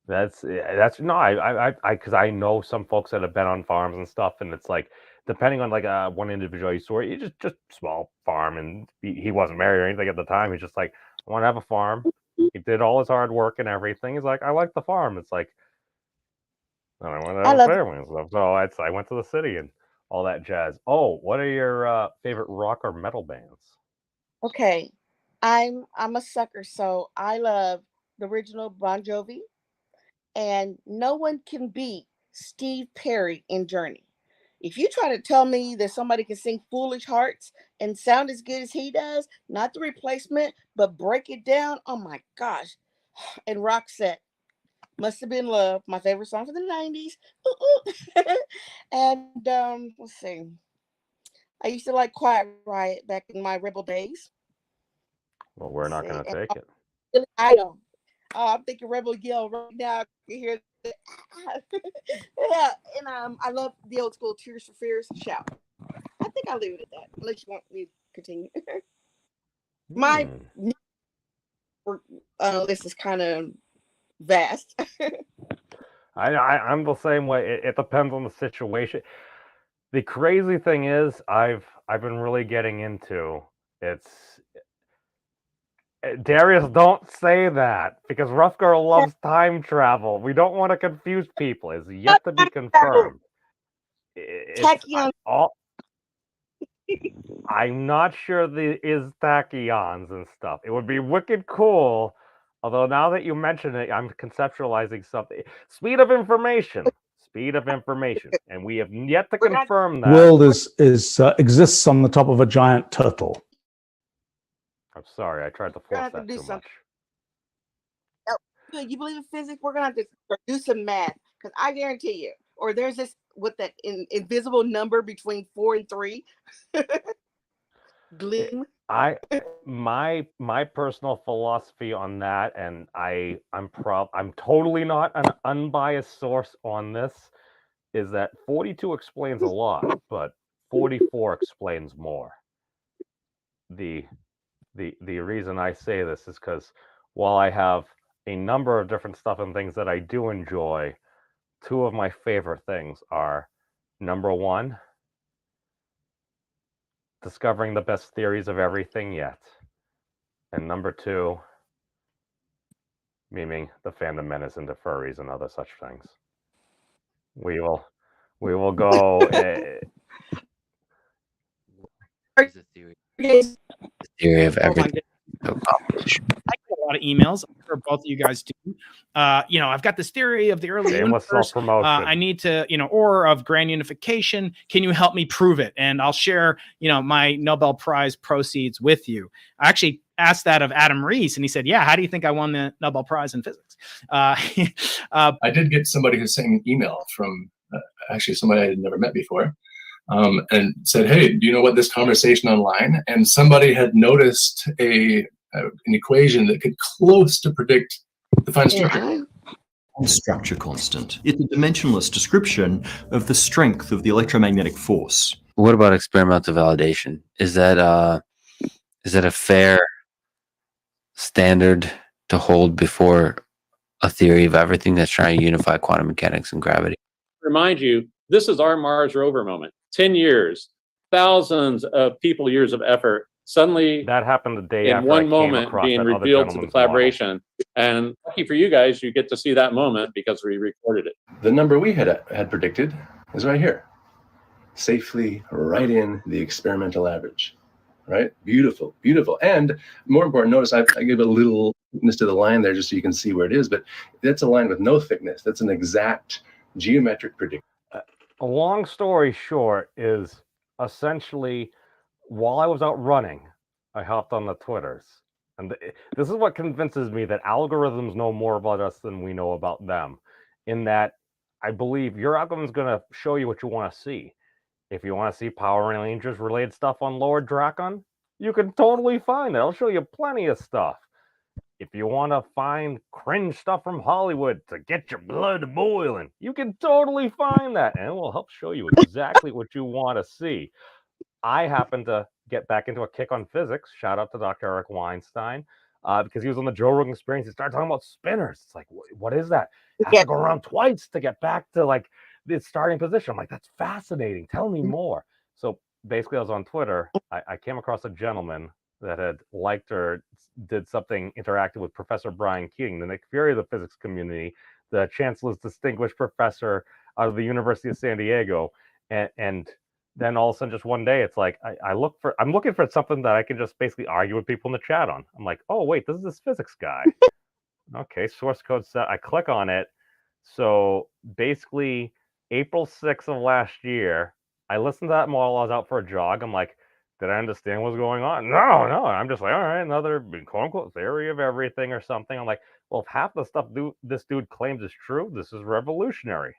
That's no, because I know some folks that have been on farms and stuff, and it's like depending on like one individual you saw, you just small farm, and he wasn't married or anything at the time. He's just like, I want to have a farm. He did all his hard work and everything. He's like, I like the farm. It's like, I want to I have a love it. family and stuff. So I went to the city and all that jazz. Oh, what are your favorite rock or metal bands? Okay, I'm a sucker, so I love the original Bon Jovi, and no one can beat Steve Perry in Journey. If you try to tell me that somebody can sing Foolish Hearts and sound as good as he does, not the replacement, but break it down, oh my gosh. And Roxette, Must Have Been Love, my favorite song from the 90s. Ooh, ooh. And let's see. I used to like Quiet Riot back in my rebel days. Well, we're Let's not see. going to And take it. Billy Idol. Oh, I'm thinking Rebel Yell right now. I can hear the yeah, and I love the old school Tears for Fears shout. I think I'll leave it at that, unless you want me to continue. My list is kind of vast. I'm the same way. It depends on the situation. The crazy thing is, I've been really getting into it's Darius. Don't say that because Ruff Girl loves time travel. We don't want to confuse people. It's yet to be confirmed. It's Tachyon. I'm not sure there is tachyons and stuff. It would be wicked cool. Although now that you mention it, I'm conceptualizing something. Speed of information. Speed of information. And we have yet to confirm that. World exists on the top of a giant turtle. I'm sorry, I tried to force that too much. You believe in physics? We're gonna have to do some math, because I guarantee you, or there's this with that invisible number between 4 and 3. Glim. My personal philosophy on that, and I'm totally not an unbiased source on this, is that 42 explains a lot, but 44 explains more. The reason I say this is because while I have a number of different stuff and things that I do enjoy, two of my favorite things are, number one, discovering the best theories of everything yet, and number two, memeing the fandom menace into furries and other such things. We will go. The theory of everything. I get a lot of emails. I'm sure both of you guys do. I've got this theory of the early universe. I need to, or of grand unification. Can you help me prove it? And I'll share, my Nobel Prize proceeds with you. I actually asked that of Adam Rees, and he said, "Yeah, how do you think I won the Nobel Prize in physics?" I did get somebody who sent an email from actually somebody I had never met before, and said, "Hey, do you know what this conversation online?" And somebody had noticed an equation that could close to predict the fine structure. Structure constant. It's a dimensionless description of the strength of the electromagnetic force. What about experimental validation? Is that a fair standard to hold before a theory of everything that's trying to unify quantum mechanics and gravity? Remind you, this is our Mars rover moment. 10 years, thousands of people years of effort. Suddenly, that happened the day in after one I came moment across being that other revealed to the gentleman's collaboration. model. And lucky for you guys, you get to see that moment because we recorded it. The number we had predicted is right here, safely right in the experimental average. Right? Beautiful, beautiful. And more important, notice I give a little thickness to the line there just so you can see where it is, but that's a line with no thickness. That's an exact geometric prediction. A long story short is essentially, while I was out running, I hopped on the Twitters. And this is what convinces me that algorithms know more about us than we know about them. In that, I believe your algorithm is going to show you what you want to see. If you want to see Power Rangers related stuff on Lower Dracon, you can totally find it. I'll show you plenty of stuff. If you want to find cringe stuff from Hollywood to get your blood boiling, you can totally find that, and it will help show you exactly what you want to see. I happen to get back into a kick on physics. Shout out to Dr. Eric Weinstein, because he was on the Joe Rogan Experience. He started talking about spinners. It's like, what is that? I have to go around twice to get back to like the starting position. I'm like, that's fascinating. Tell me more. So basically, I was on Twitter. I came across a gentleman that had liked or did something interactive with Professor Brian Keating, the Nick Fury of the physics community, the Chancellor's Distinguished Professor out of the University of San Diego. And then all of a sudden, just one day, it's like, I'm looking for something that I can just basically argue with people in the chat on. I'm like, oh, wait, this is this physics guy. Okay, source code set. I click on it. So basically, April 6th of last year, I listened to that while I was out for a jog. I'm like, did I understand what's going on? No. I'm just like, all right, another quote unquote theory of everything or something. I'm like, well, if half the stuff this dude claims is true, this is revolutionary.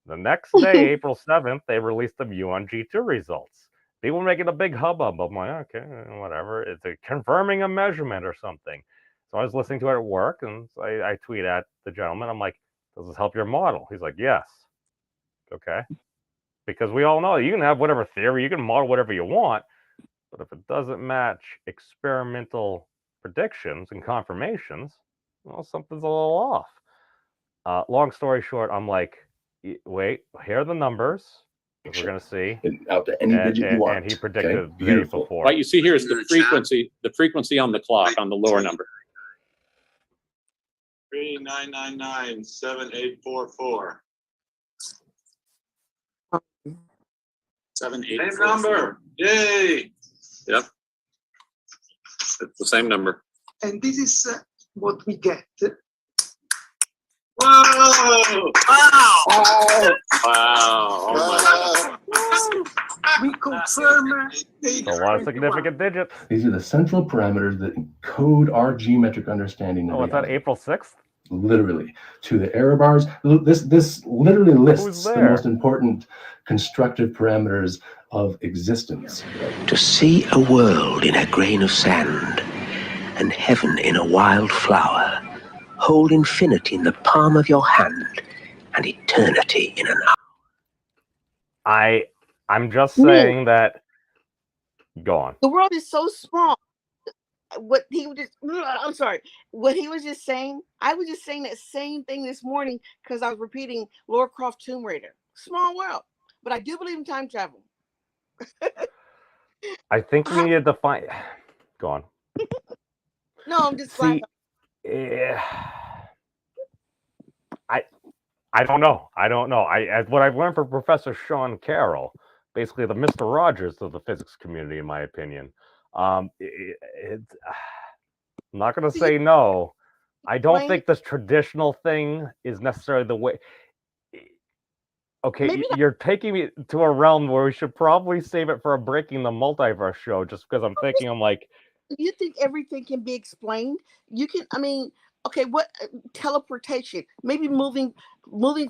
The next day, April 7th, they released the Muon G2 results. People were making a big hubbub. I'm like, okay, whatever. It's confirming a measurement or something. So I was listening to it at work, and so I tweet at the gentleman. I'm like, does this help your model? He's like, yes. Okay. Because we all know you can have whatever theory, you can model whatever you want, but if it doesn't match experimental predictions and confirmations, well, something's a little off. Long story short, I'm like, wait, here are the numbers. We're going to see. Out to any digit you want. And he predicted okay? the day before. What you see here is the frequency on the clock on the lower number. 39997844. 7844. Same number. Yay! Yep. It's the same number. And this is what we get. Whoa! Wow! Wow! Oh my God. We confirm a lot of significant digits. These are the central parameters that encode our geometric understanding. Oh, what's that? April 6th? Literally to the error bars. This literally lists the most important constructive parameters of existence. To see a world in a grain of sand and heaven in a wild flower, hold infinity in the palm of your hand and eternity in an hour. I'm just saying that. Go on. The world is so small. What he was just, I'm sorry, what he was just saying, I was just saying that same thing this morning because I was repeating Lara Croft Tomb Raider. Small world. But I do believe in time travel. I think we need to find. Go on. No, I'm just glad. I don't know. What I've learned from Professor Sean Carroll, basically the Mr. Rogers of the physics community, in my opinion. I'm not going to say no. I don't think this traditional thing is necessarily the way. Okay, you're taking me to a realm where we should probably save it for a Breaking the Multiverse show, just because I'm like, you think everything can be explained? You can, I mean, Okay, what teleportation? Maybe moving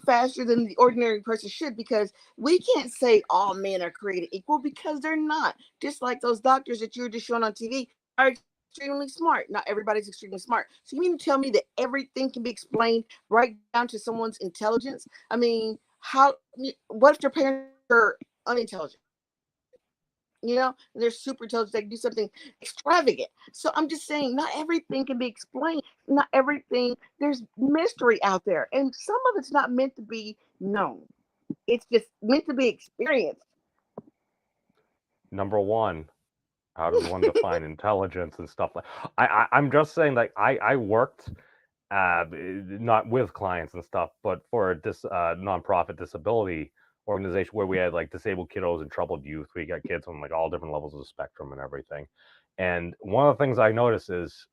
faster than the ordinary person should, because we can't say all men are created equal, because they're not. Just like those doctors that you're just showing on TV are extremely smart. Not everybody's extremely smart. So you mean to tell me that everything can be explained right down to someone's intelligence? I mean, what if their parents are unintelligent? They're super intelligent. They can do something extravagant. So I'm just saying, not everything can be explained. Not everything. There's mystery out there, and some of it's not meant to be known. It's just meant to be experienced. Number one, how does one define intelligence and stuff like? I'm just saying, like I worked, not with clients and stuff, but for this nonprofit disability organization where we had like disabled kiddos and troubled youth. We got kids on like all different levels of the spectrum and everything. And one of the things I noticed is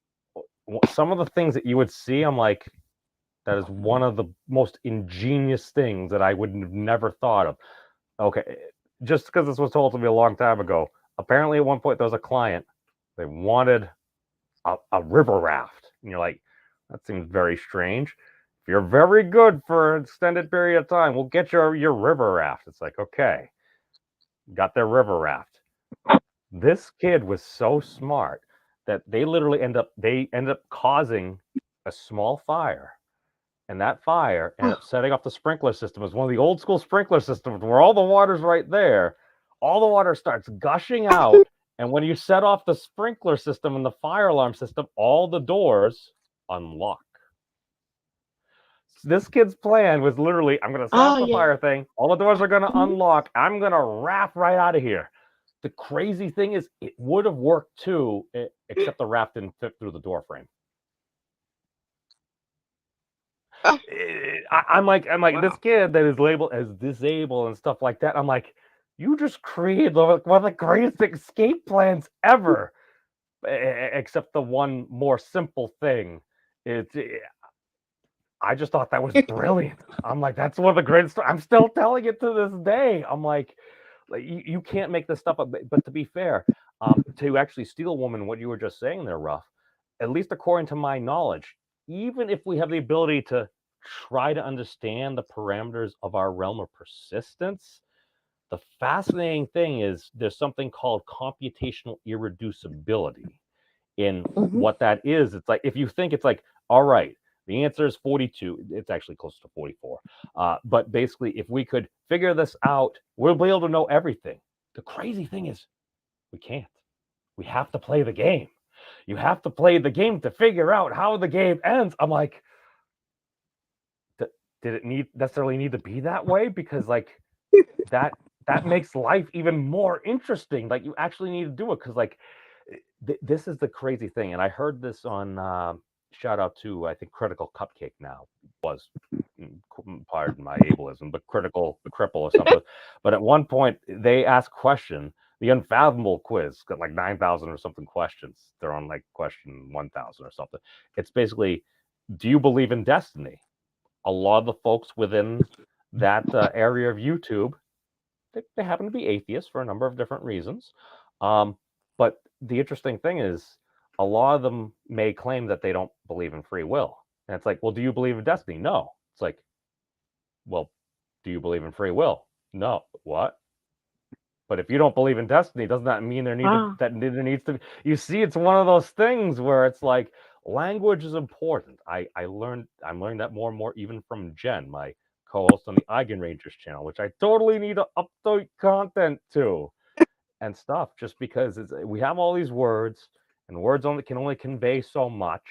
some of the things that you would see, I'm like, that is one of the most ingenious things that I would have never thought of. Okay, just because this was told to me a long time ago, apparently at one point there was a client, they wanted a river raft. And you're like, that seems very strange. If you're very good for an extended period of time, we'll get your river raft. It's like, okay, got their river raft. This kid was so smart that they literally end up causing a small fire. And that fire ended up setting off the sprinkler system. It was one of the old school sprinkler systems where all the water's right there. All the water starts gushing out. And when you set off the sprinkler system and the fire alarm system, all the doors unlock. This kid's plan was literally, I'm going to set off the fire thing. All the doors are going to unlock. I'm going to raft right out of here. The crazy thing is, it would have worked too, except the raft didn't fit through the door frame. I'm like, wow. This kid that is labeled as disabled and stuff like that. I'm like, you just created one of the greatest escape plans ever, except the one more simple thing. I just thought that was brilliant. I'm like, that's one of the greatest. I'm still telling it to this day. I'm like you can't make this stuff up. But to be fair, to actually steal a woman, what you were just saying there, Ruff, at least according to my knowledge, even if we have the ability to try to understand the parameters of our realm of persistence, the fascinating thing is there's something called computational irreducibility in what that is. It's like, if you think it's like, all right, the answer is 42. It's actually close to 44. But basically, if we could figure this out, we'll be able to know everything. The crazy thing is we can't. We have to play the game. You have to play the game to figure out how the game ends. I'm like, did it necessarily need to be that way? Because like that makes life even more interesting. Like, you actually need to do it, because like this is the crazy thing. And I heard this on shout out to, I think, Critical Cupcake now was, pardon my ableism, but Critical Cripple or something. But at one point they asked question, the Unfathomable quiz got like 9,000 or something questions. They're on like question 1,000 or something. It's basically, do you believe in destiny? A lot of the folks within that area of YouTube, they happen to be atheists for a number of different reasons. But the interesting thing is, a lot of them may claim that they don't believe in free will. And it's like, well, do you believe in destiny? No. It's like, well, do you believe in free will? No. What? But if you don't believe in destiny, doesn't that mean there needs to be? You see, it's one of those things where it's like, language is important. I'm learning that more and more, even from Jen, my co-host on the Eigen Rangers channel, which I totally need to update content to and stuff, just because we have all these words, and words can only convey so much.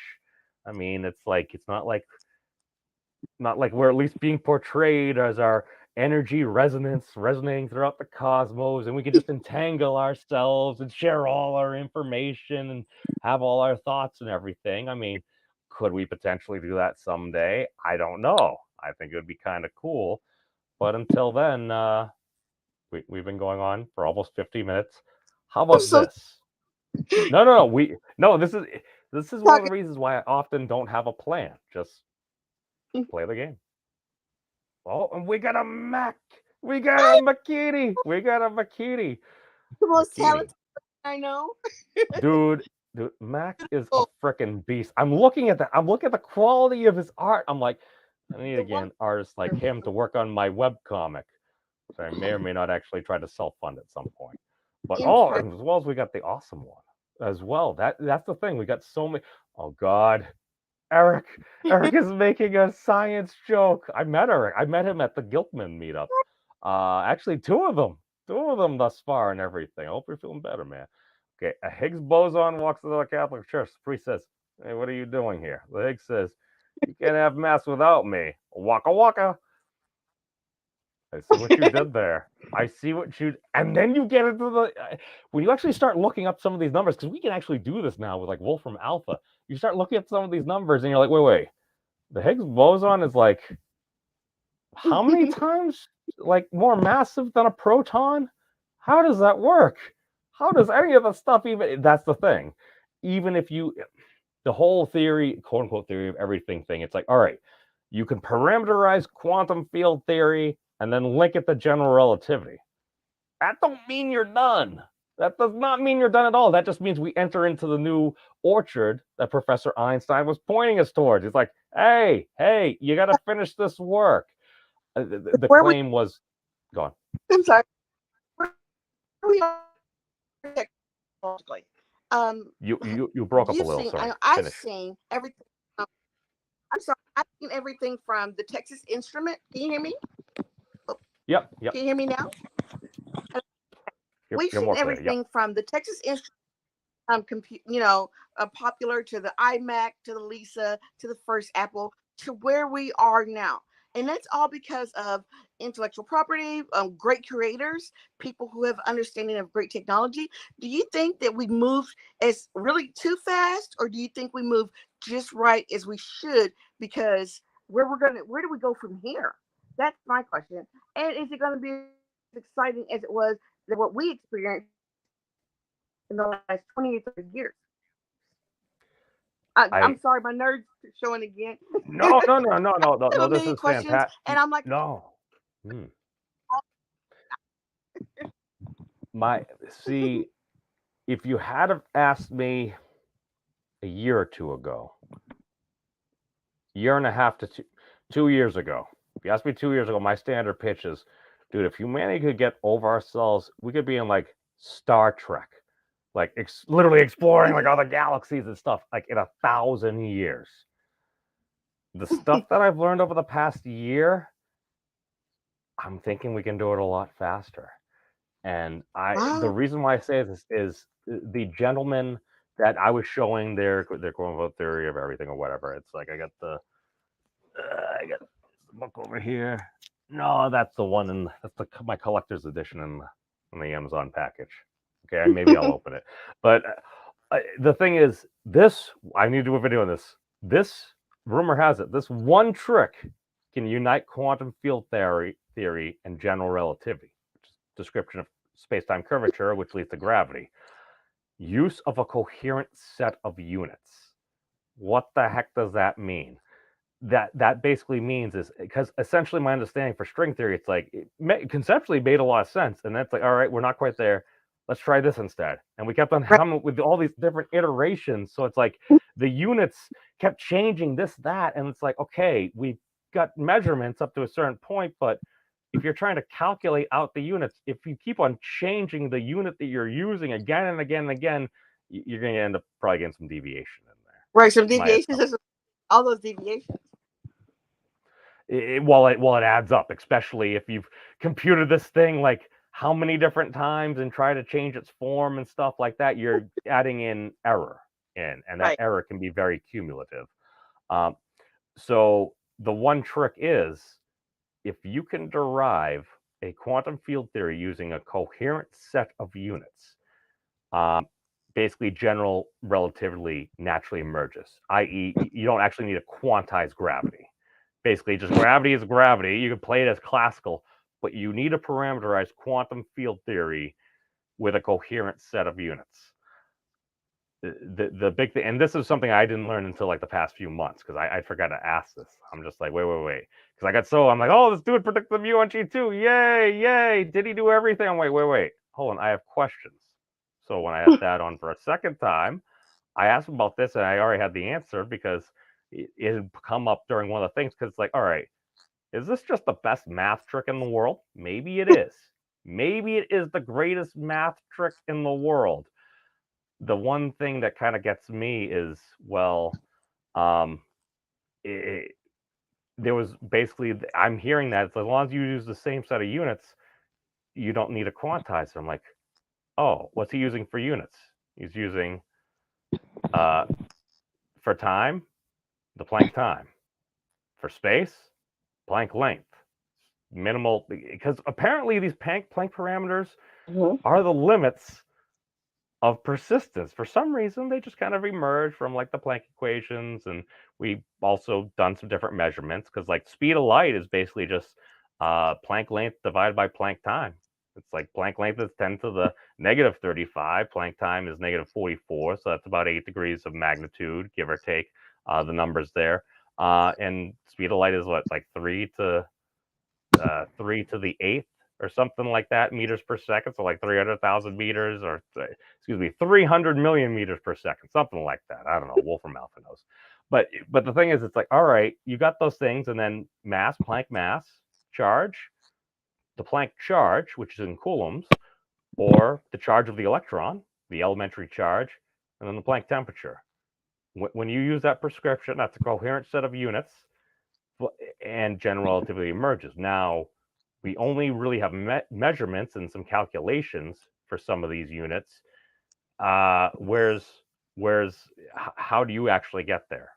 I mean, it's not like we're at least being portrayed as our energy resonating throughout the cosmos, and we can just entangle ourselves and share all our information and have all our thoughts and everything. I mean, could we potentially do that someday? I don't know. I think it would be kind of cool. But until then, we've been going on for almost 50 minutes. How about this? No. This is one of the reasons why I often don't have a plan. Just play the game. Oh, and we got a Mac. We got a Makini. We got a Makini. The most talented I know. Dude, Dude, Mac is a freaking beast. I'm looking at that. I'm looking at the quality of his art. I'm like, I need again artists like him to work on my webcomic. So I may or may not actually try to self-fund at some point. But and as well as we got the awesome one as well. That's the thing. We got so many. Oh God, Eric is making a science joke. I met Eric. I met him at the Giltman meetup. Actually, two of them thus far and everything. I hope you're feeling better, man. Okay, a Higgs boson walks into the Catholic Church. The priest says, "Hey, what are you doing here?" The Higgs says, "You can't have mass without me." Waka waka. I see what you did there. I see what you. And then you get into the when you actually start looking up some of these numbers, because we can actually do this now with like Wolfram Alpha. You start looking at some of these numbers, and you're like, wait. The Higgs boson is like how many times like more massive than a proton? How does that work? How does any of the stuff even? That's the thing. Even if you, the whole theory, quote unquote theory of everything thing, it's like, all right, you can parameterize quantum field theory and then link it to general relativity. That don't mean you're done. That does not mean you're done at all. That just means we enter into the new orchard that Professor Einstein was pointing us towards. It's like, hey, you got to finish this work. The claim was gone. I'm sorry. Where we are technologically. You broke up a little. Sorry. I've seen everything. I'm sorry. I've seen everything from the Texas Instrument. Can you hear me? Yep. Can you hear me now? We've seen everything from the Texas Instrument, popular, to the iMac, to the Lisa, to the first Apple, to where we are now. And that's all because of intellectual property, great creators, people who have understanding of great technology. Do you think that we moved as really too fast, or do you think we moved just right as we should? Because where do we go from here? That's my question. And is it going to be as exciting as it was than what we experienced in the last 20 or 30 years? I'm sorry, my nerds are showing again. No. This is fantastic. And I'm like, no. See, if you had have asked me a year or two ago, year and a half to 2 years ago, if you asked me 2 years ago, my standard pitch is, dude, if humanity could get over ourselves, we could be in like Star Trek, like literally exploring like other galaxies and stuff, like in 1,000 years. The stuff that I've learned over the past year, I'm thinking we can do it a lot faster. And the reason why I say this is the gentleman that I was showing their quote unquote theory of everything or whatever. It's like I got the book over here. No, that's the one that's my collector's edition in the Amazon package. Okay, maybe I'll open it. But the thing is, I need to do a video on this. This, rumor has it, this one trick can unite quantum field theory and general relativity, which is a description of space-time curvature, which leads to gravity. Use of a coherent set of units. What the heck does that mean? That basically means is because essentially my understanding for string theory, it's like conceptually made a lot of sense, and that's like, all right, we're not quite there. Let's try this instead. And we kept on coming with all these different iterations. So it's like the units kept changing this, that, and it's like, okay, we've got measurements up to a certain point, but if you're trying to calculate out the units, if you keep on changing the unit that you're using again and again and again, you're going to end up probably getting some deviation in there. Right, some deviations, all those deviations. Well, it adds up, especially if you've computed this thing like how many different times and try to change its form and stuff like that, you're adding in error in, and that error can be very cumulative. So the one trick is, if you can derive a quantum field theory using a coherent set of units, basically general relativity naturally emerges, i.e. you don't actually need to quantize gravity. Basically, just gravity is gravity. You can play it as classical, but you need to parameterize quantum field theory with a coherent set of units. The big thing, and this is something I didn't learn until like the past few months, because I forgot to ask this. I'm just like, wait. Because I'm like, oh, this dude predicted the UNG2. Yay. Did he do everything? I'm like, wait. Hold on, I have questions. So when I had that on for a second time, I asked him about this, and I already had the answer because it had come up during one of the things. Because it's like, all right, is this just the best math trick in the world? Maybe it is. Maybe it is the greatest math trick in the world. The one thing that kind of gets me is, well, there was basically, I'm hearing that as long as you use the same set of units, you don't need a quantizer. I'm like, oh, what's he using for units? He's using for time, the Planck time. For space, Planck length. Minimal, because apparently these Planck parameters are the limits of persistence. For some reason, they just kind of emerge from like the Planck equations, and we've also done some different measurements because like speed of light is basically just Planck length divided by Planck time. It's like Planck length is 10 to the negative 35. Planck time is negative 44, so that's about 8 degrees of magnitude, give or take the numbers there. And speed of light is what, like 3 to the 8th or something like that meters per second. So like 300,000 meters, or excuse me, 300 million meters per second, something like that. I don't know. Wolfram Alpha knows. But the thing is, it's like, all right, you got those things, and then mass, Planck mass, charge, the Planck charge, which is in coulombs, or the charge of the electron, the elementary charge, and then the Planck temperature. When you use that prescription, that's a coherent set of units, and general relativity emerges. Now, we only really have measurements and some calculations for some of these units. Whereas how do you actually get there?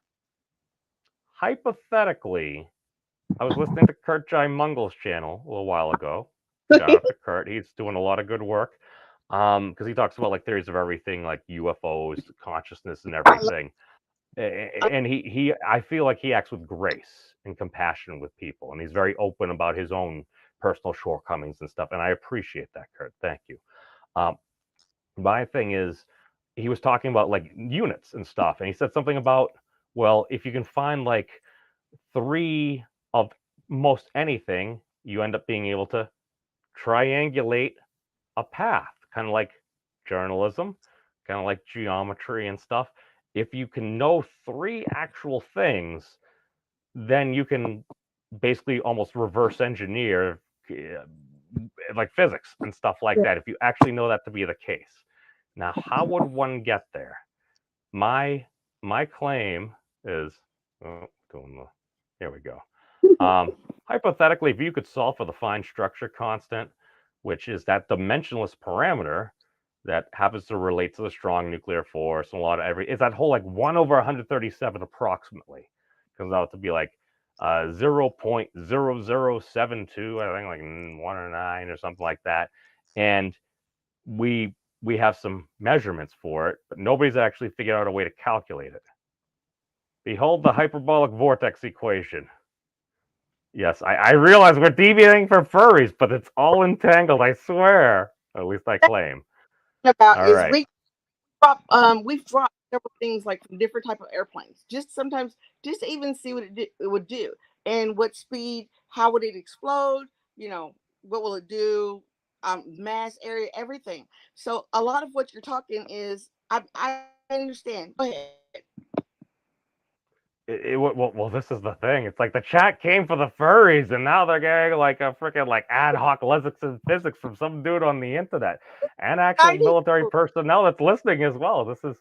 Hypothetically, I was listening to Kurt J. Mungel's channel a little while ago. Shout out to Kurt. He's doing a lot of good work because he talks about like theories of everything, like UFOs, consciousness, and everything. And he I feel like he acts with grace and compassion with people, and he's very open about his own personal shortcomings and stuff, and I appreciate that, Kurt. Thank you. My thing is, he was talking about like units and stuff, and he said something about, well, if you can find like 3 of most anything, you end up being able to triangulate a path, kind of like journalism, kind of like geometry and stuff. If you can know 3 actual things, then you can basically almost reverse engineer like physics and stuff like that, if you actually know that to be the case. Now, how would one get there? My claim is, here we go. Hypothetically, if you could solve for the fine structure constant, which is that dimensionless parameter that happens to relate to the strong nuclear force and a lot of it's that whole like 1 over 137 approximately comes out to be like 0.0072, I think, like 1 or 9 or something like that. And we have some measurements for it, but nobody's actually figured out a way to calculate it. Behold the hyperbolic vortex equation. Yes, I realize we're deviating from furries, but it's all entangled, I swear. At least I claim. About all is right. we've dropped several things like from different type of airplanes. Just sometimes, just to even see what it would do, and what speed, how would it explode? You know, what will it do? Mass, area, everything. So a lot of what you're talking is, I understand. Go ahead. Well, this is the thing. It's like the chat came for the furries, and now they're getting like a freaking like ad hoc lessons in physics from some dude on the internet, and actual military personnel that's listening as well. This is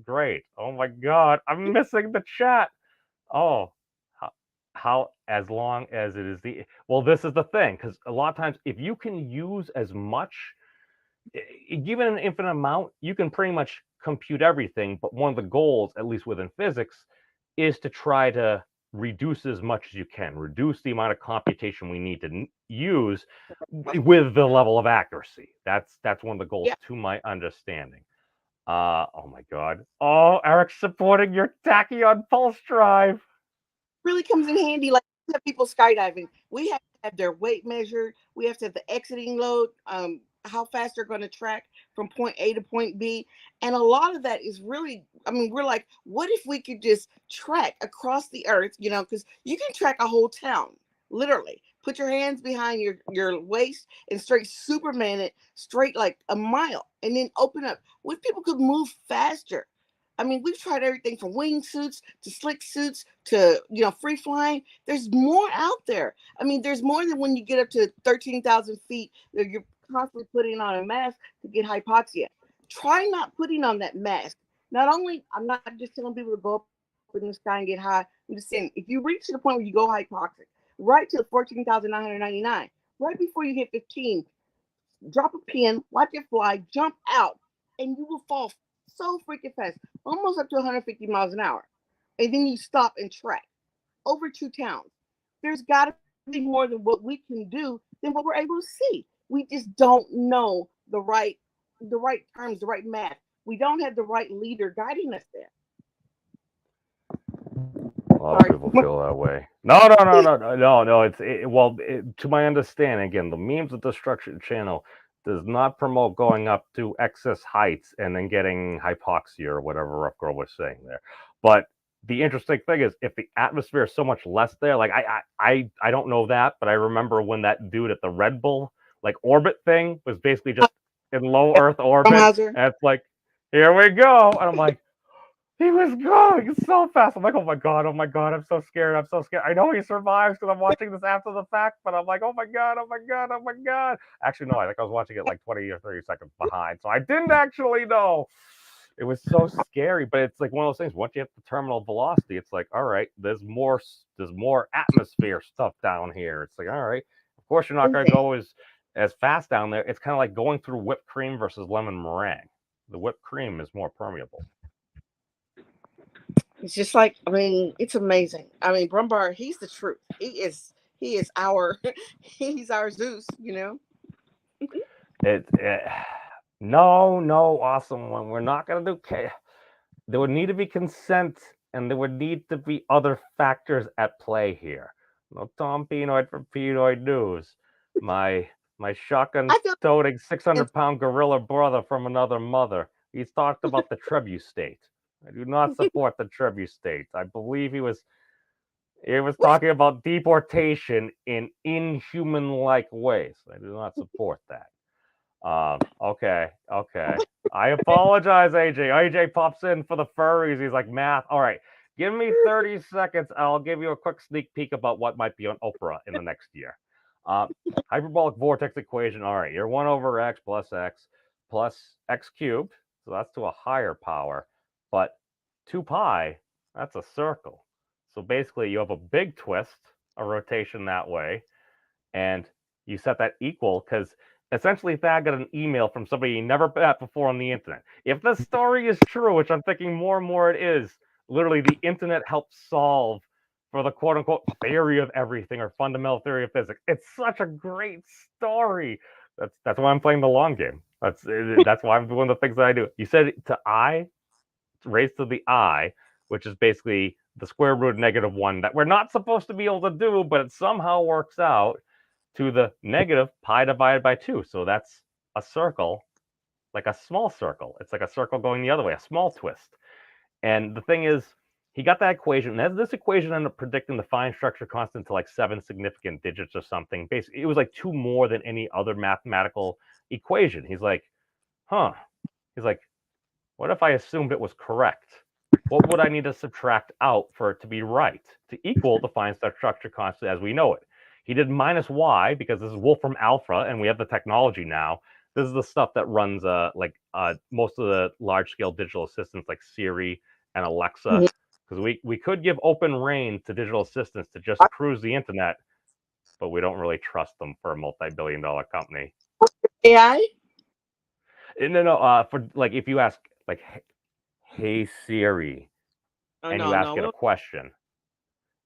great. Oh my god, I'm missing the chat. Oh, how as long as it is this is the thing, because a lot of times if you can use as much, given an infinite amount, you can pretty much compute everything. But one of the goals, at least within physics, is to try to reduce as much as you can, reduce the amount of computation we need to use with the level of accuracy. That's one of the goals, to my understanding. Oh my god. Oh, Eric's supporting your tachyon pulse drive. Really comes in handy. Like people skydiving, we have to have their weight measured. We have to have the exiting load, how fast they're going to track from point A to point B. And a lot of that is really, I mean, we're like, what if we could just track across the earth, you know, because you can track a whole town, literally. Put your hands behind your waist and straight Superman it straight like a mile, and then open up. What if people could move faster? I mean, we've tried everything from wingsuits to slick suits to, free flying. There's more out there. I mean, there's more than when you get up to 13,000 feet that you're constantly putting on a mask to get hypoxia. Try not putting on that mask. Not only, I'm not just telling people to go up in the sky and get high. I'm just saying, if you reach to the point where you go hypoxic, right to 14,999, right before you hit 15, drop a pin, watch it fly, jump out, and you will fall so freaking fast, almost up to 150 miles an hour. And then you stop and track over 2 towns. There's got to be more than what we can do than what we're able to see. We just don't know the right terms, the right math. We don't have the right leader guiding us there. A lot of people feel that way. No. To my understanding, again, the Memes of Destruction channel does not promote going up to excess heights and then getting hypoxia or whatever Ruff Girl was saying there. But the interesting thing is, if the atmosphere is so much less there, like I don't know that, but I remember when that dude at the Red Bull orbit thing was basically just in low Earth orbit, and it's like, here we go, and I'm like, he was going so fast. I'm like, oh my god, I'm so scared. I know he survives because I'm watching this after the fact, but I'm like, oh my god. Actually, no, I think I was watching it 20 or 30 seconds behind, so I didn't actually know. It was so scary, but it's like one of those things. Once you hit the terminal velocity, it's like, all right, there's more atmosphere stuff down here. It's like, all right, of course you're not going to go as fast down there. It's kind of like going through whipped cream versus lemon meringue. The whipped cream is more permeable. It's just like, I mean, it's amazing. I mean, Brumbar, he's the truth. He's our Zeus, No, awesome one. We're not gonna do there would need to be consent, and there would need to be other factors at play here. No Tom Pinoid from Pinoid News. My shotgun-toting 600-pound gorilla brother from another mother. He's talked about the Trebustate. I do not support the Trebustate. I believe he was talking about deportation in inhuman-like ways. I do not support that. Okay. I apologize, AJ. AJ pops in for the furries. He's like, math. All right, give me 30 seconds. I'll give you a quick sneak peek about what might be on Oprah in the next year. Hyperbolic vortex equation. All right, you're 1 over x plus x cubed. So that's to a higher power. But 2 pi, that's a circle. So basically, you have a big twist, a rotation that way, and you set that equal because essentially Thad got an email from somebody he never met before on the internet. If this story is true, which I'm thinking more and more it is, literally the internet helped solve for the quote-unquote theory of everything or fundamental theory of physics. It's such a great story. That's why I'm playing the long game. That's why I'm doing the things that I do. You said to I, raised to the I, which is basically the square root of -1 that we're not supposed to be able to do, but it somehow works out, to the negative pi divided by 2. So that's a circle, like a small circle. It's like a circle going the other way, a small twist. And the thing is, he got that equation, and this equation ended up predicting the fine structure constant to 7 significant digits or something. Basically, it was 2 more than any other mathematical equation. He's like, He's like, what if I assumed it was correct? What would I need to subtract out for it to be right, to equal the fine structure constant as we know it? He did minus y because this is Wolfram Alpha, and we have the technology now. This is the stuff that runs most of the large-scale digital assistants like Siri and Alexa. Because we could give open reign to digital assistants to just cruise the internet, but we don't really trust them for a multi-billion-dollar company. AI? No. For if you ask hey Siri, and you ask it a question.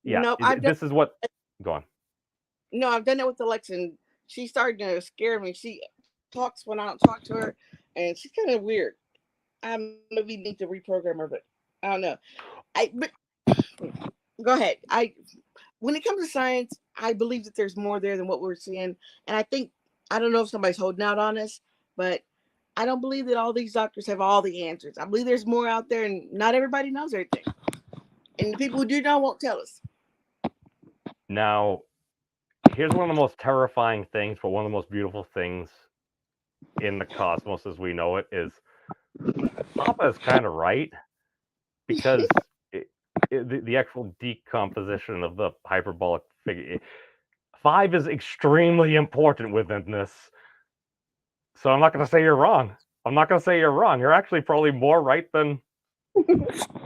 Yeah, no, this is what. Go on. No, I've done that with Alexa, and she started to scare me. She talks when I don't talk to her, and she's kind of weird. I maybe need to reprogram her, but I don't know. But go ahead. When it comes to science, I believe that there's more there than what we're seeing, and I don't know if somebody's holding out on us, but I don't believe that all these doctors have all the answers. I believe there's more out there, and not everybody knows everything. And the people who do know won't tell us. Now, here's one of the most terrifying things, but one of the most beautiful things in the cosmos as we know it is Papa is kind of right. because the actual decomposition of the hyperbolic figure. 5 is extremely important within this. So I'm not going to say you're wrong. I'm not going to say you're wrong. You're actually probably more right than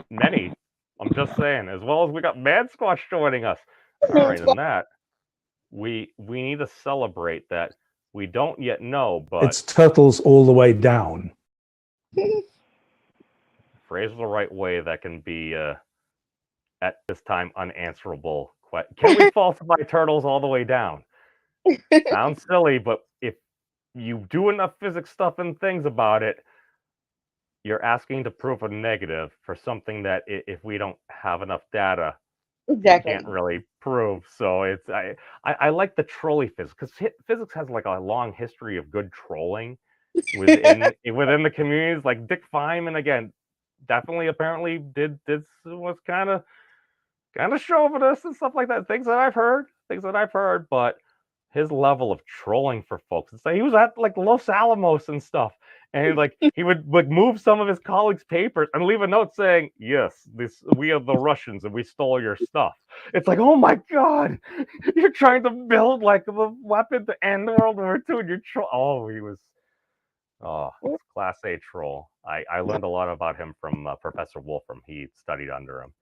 many. I'm just saying. As well as we got Mad Squash joining us. All right, and that we need to celebrate that. We don't yet know, but it's turtles all the way down. Phrase the right way, that can be at this time unanswerable. Can we falsify turtles all the way down? Sounds silly, but if you do enough physics stuff and things about it, you're asking to prove a negative for something that if we don't have enough data, Exactly. you can't really prove. So it's I like the trolly physics, because physics has like a long history of good trolling within the communities. Like Dick Feynman, again, definitely apparently was kind of chauvinist and stuff like that. Things that I've heard, but his level of trolling for folks. It's like he was at like Los Alamos and stuff, and like he would like move some of his colleagues' papers and leave a note saying, "Yes, we are the Russians and we stole your stuff." It's like, oh my god, you're trying to build like the weapon to end World War II, and you're he was class A troll. I learned a lot about him from Professor Wolfram. He studied under him.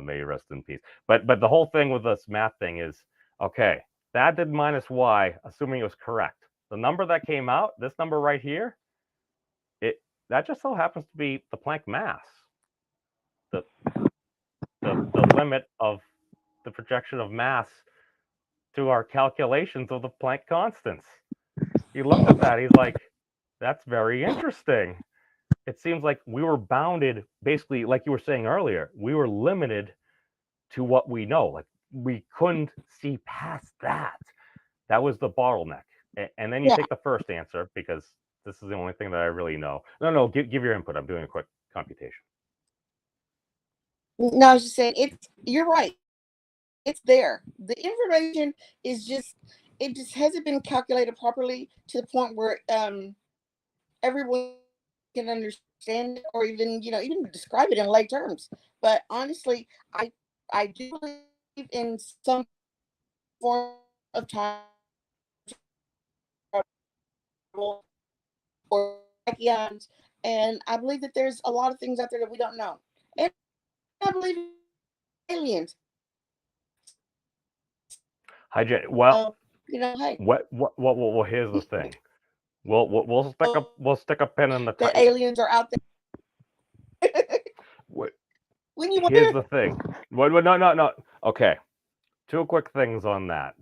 May he rest in peace. But the whole thing with this math thing is, okay, that did minus y, assuming it was correct. The number that came out, this number right here, that just so happens to be the Planck mass. The limit of the projection of mass to our calculations of the Planck constants. He looked at that, he's like, that's very interesting. It seems like we were bounded, basically, like you were saying earlier, we were limited to what we know. Like, we couldn't see past that. That was the bottleneck. And then you take the first answer, because this is the only thing that I really know. No, give your input. I'm doing a quick computation. No, I was just saying, you're right. It's there. The information is it just hasn't been calculated properly to the point where everyone can understand it, or even describe it in lay terms. But honestly, I do believe in some form of time travel or eons, and I believe that there's a lot of things out there that we don't know. And I believe in aliens. Hi, Jen. Well, hey. Well, here's the thing. We'll stick a pin in the. The aliens are out there. Here's the thing. No. Okay. Two quick things on that.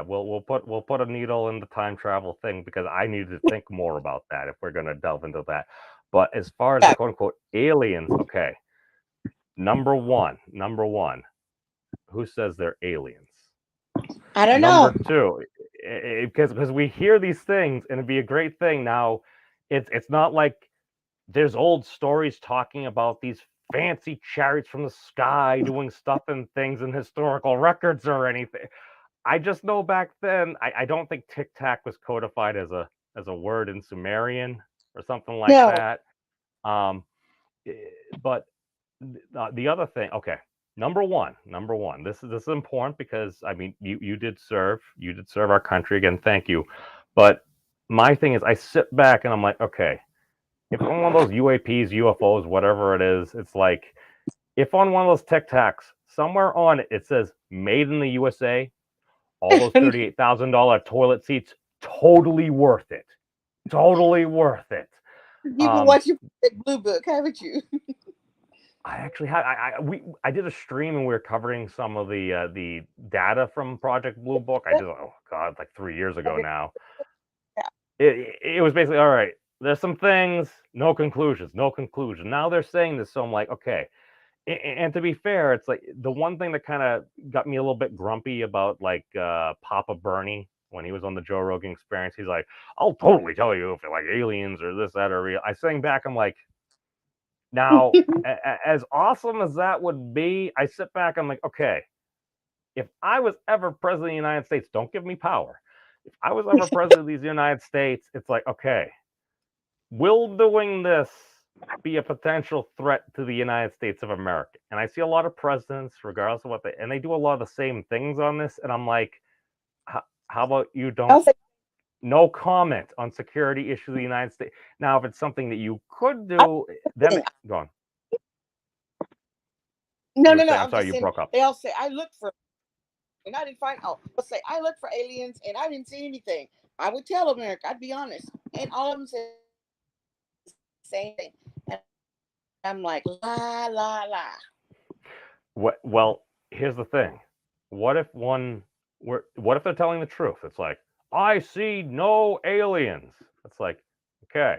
We'll put a needle in the time travel thing, because I need to think more about that if we're gonna delve into that. But as far as the quote unquote aliens, okay. Number one. Who says they're aliens? I don't know. Number two, because we hear these things and it'd be a great thing. Now, it's not like there's old stories talking about these fancy chariots from the sky doing stuff and things in historical records or anything. I just know back then, I don't think Tic Tac was codified as a word in Sumerian or something like that. But the other thing, okay. Number one. This is important, because I mean, you did serve our country, again. Thank you. But my thing is, I sit back and I'm like, okay, if on one of those UAPs, UFOs, whatever it is, it's like, if on one of those Tic Tacs, somewhere on it says "Made in the USA," all those $38,000 toilet seats, totally worth it. Totally worth it. You've been watching Blue Book, haven't you? I actually had I did a stream and we were covering some of the data from Project Blue Book. I did, like 3 years ago now. It was basically, all right, there's some things, no conclusions. Now they're saying this, so I'm like, okay. And to be fair, it's like the one thing that kind of got me a little bit grumpy about like Papa Bernie when he was on the Joe Rogan Experience. He's like, I'll totally tell you if they're like aliens or this, that, or real. I sang back, I'm like, now, as awesome as that would be, I sit back, I'm like, okay, if I was ever president of the United States, don't give me power. If I was ever president of the United States, it's like, okay, will doing this be a potential threat to the United States of America. And I see a lot of presidents, regardless of what and they do a lot of the same things on this. And I'm like, how about you don't? No comment on security issues of the United States. Now, if it's something that you could do, then go on. No. I'm sorry, you broke up. They all say I looked for, and I didn't find. Oh, let's say I looked for aliens and I didn't see anything. I would tell America. I'd be honest, and all of them said the same thing. And I'm like, la la la. Well, here's the thing. What if they're telling the truth? It's like, I see no aliens. It's like, okay.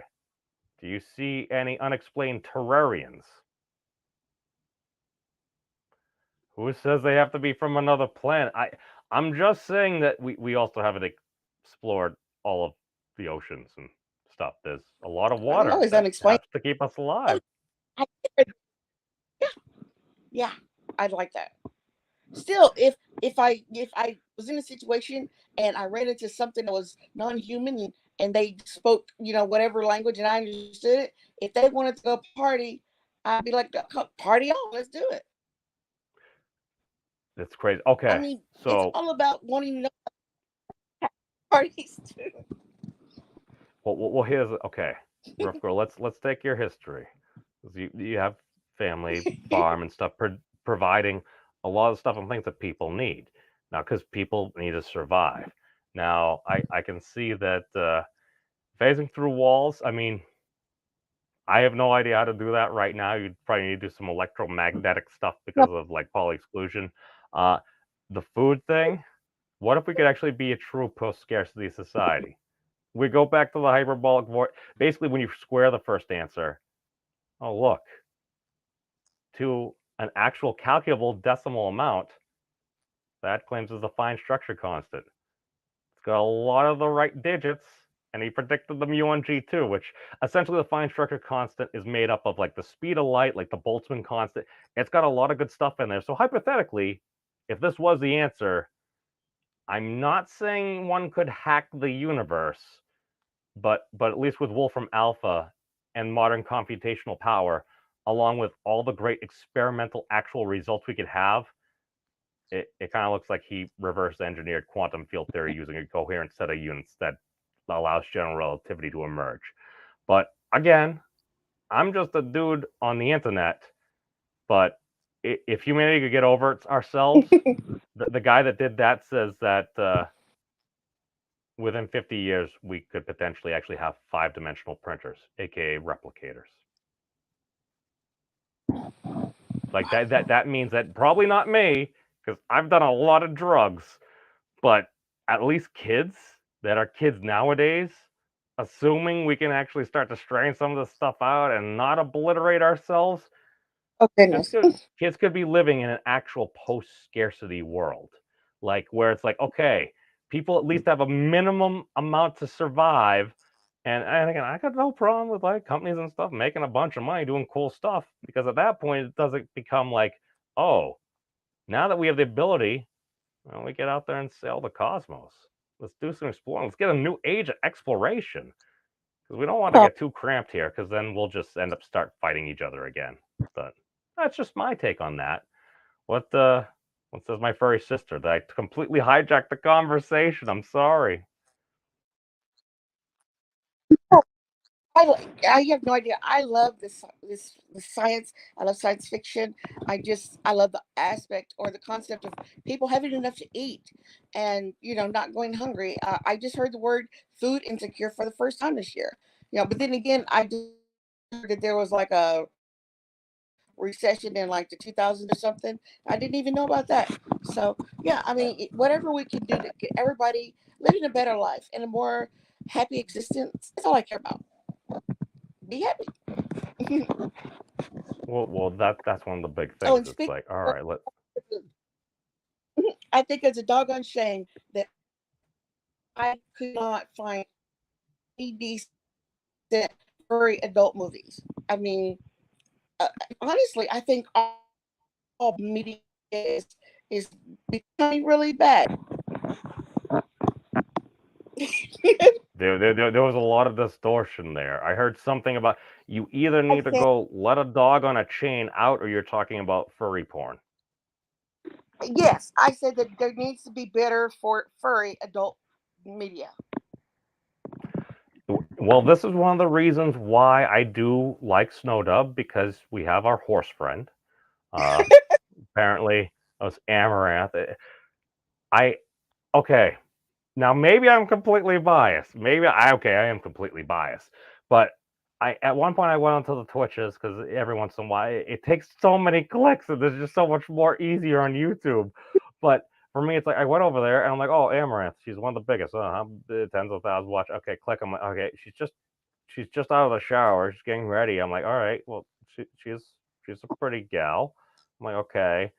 Do you see any unexplained terrarians? Who says they have to be from another planet? I'm just saying that we also haven't explored all of the oceans and stuff. There's a lot of water that unexplained to keep us alive. Yeah, I'd like that. Still, if I was in a situation and I ran into something that was non-human and they spoke, whatever language and I understood it, if they wanted to go party, I'd be like, party on, let's do it. That's crazy. Okay, I mean, it's all about wanting to know parties too. Well, here's okay, Ruff Girl. Let's take your history. You have family, farm, and stuff, providing a lot of stuff and things that people need now, because people need to survive. Now, I can see that phasing through walls. I mean, I have no idea how to do that right now. You'd probably need to do some electromagnetic stuff because of like poly exclusion. The food thing. What if we could actually be a true post-scarcity society? We go back to the hyperbolic void. Basically, when you square the first answer, oh look, to an actual calculable decimal amount, that claims as a fine structure constant. It's got a lot of the right digits, and he predicted the mu on G2, which essentially the fine structure constant is made up of like the speed of light, like the Boltzmann constant. It's got a lot of good stuff in there. So hypothetically, if this was the answer, I'm not saying one could hack the universe, but at least with Wolfram Alpha and modern computational power, along with all the great experimental actual results we could have, it kind of looks like he reverse engineered quantum field theory using a coherent set of units that allows general relativity to emerge. But again, I'm just a dude on the internet, but if humanity could get over it ourselves, the guy that did that says that within 50 years, we could potentially actually have 5-dimensional printers, aka replicators. Like that means that probably not me, because I've done a lot of drugs, but at least kids that are kids nowadays, assuming we can actually start to strain some of this stuff out and not obliterate ourselves, kids could be living in an actual post-scarcity world, like where it's like, okay, people at least have a minimum amount to survive. And again, I got no problem with like companies and stuff making a bunch of money doing cool stuff, because at that point it doesn't become like, oh, now that we have the ability, well, we get out there and sail the cosmos. Let's do some exploring. Let's get a new age of exploration, because we don't want to get too cramped here, because then we'll just end up start fighting each other again. But that's just my take on that. What says my furry sister? That I completely hijacked the conversation. I'm sorry. I have no idea. I love this science. I love science fiction. I love the aspect or the concept of people having enough to eat and not going hungry. I just heard the word food insecure for the first time this year. But then again, I just heard that there was like a recession in like the 2000s or something. I didn't even know about that. So yeah, I mean, whatever we can do to get everybody living a better life and a more happy existence, that's all I care about. Be happy. well, that's one of the big things. It's like, all right, I think it's a doggone shame that I could not find any decent furry adult movies. I mean, honestly, I think all media is becoming really bad. There was a lot of distortion there. I heard something about you either need to Okay. go let a dog on a chain out, or you're talking about furry porn. Yes, I said that there needs to be better for furry adult media. Well, this is one of the reasons why I do like Snowdub, because we have our horse friend. Apparently, it was Amaranth. Okay. Now maybe I'm completely biased. I am completely biased. But at one point I went onto the Twitches, because every once in a while it takes so many clicks, and there's just so much more easier on YouTube. But for me, it's like I went over there and I'm like, oh, Amaranth, she's one of the biggest. Tens of thousands watch. Okay, click. I'm like, okay, she's just out of the shower. She's getting ready. I'm like, all right, well, she's a pretty gal. I'm like, okay.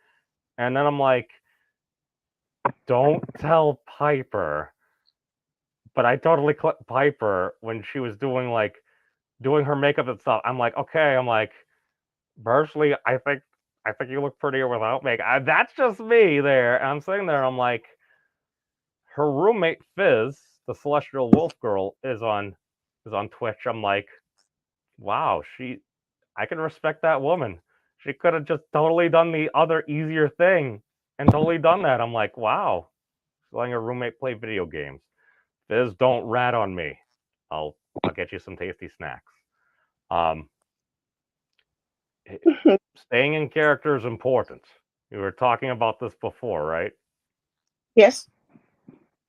And then I'm like, don't tell Piper. But I totally clipped Piper when she was doing her makeup and stuff. I'm like, okay. I'm like, personally, I think you look prettier without makeup. That's just me there. And I'm sitting there. I'm like, her roommate Fizz, the Celestial Wolf Girl, is on Twitch. I'm like, wow, I can respect that woman. She could have just totally done the other easier thing and totally done that. I'm like, wow, she's letting her roommate play video games. Fizz, don't rat on me. I'll get you some tasty snacks. Staying in character is important. You were talking about this before, right? Yes.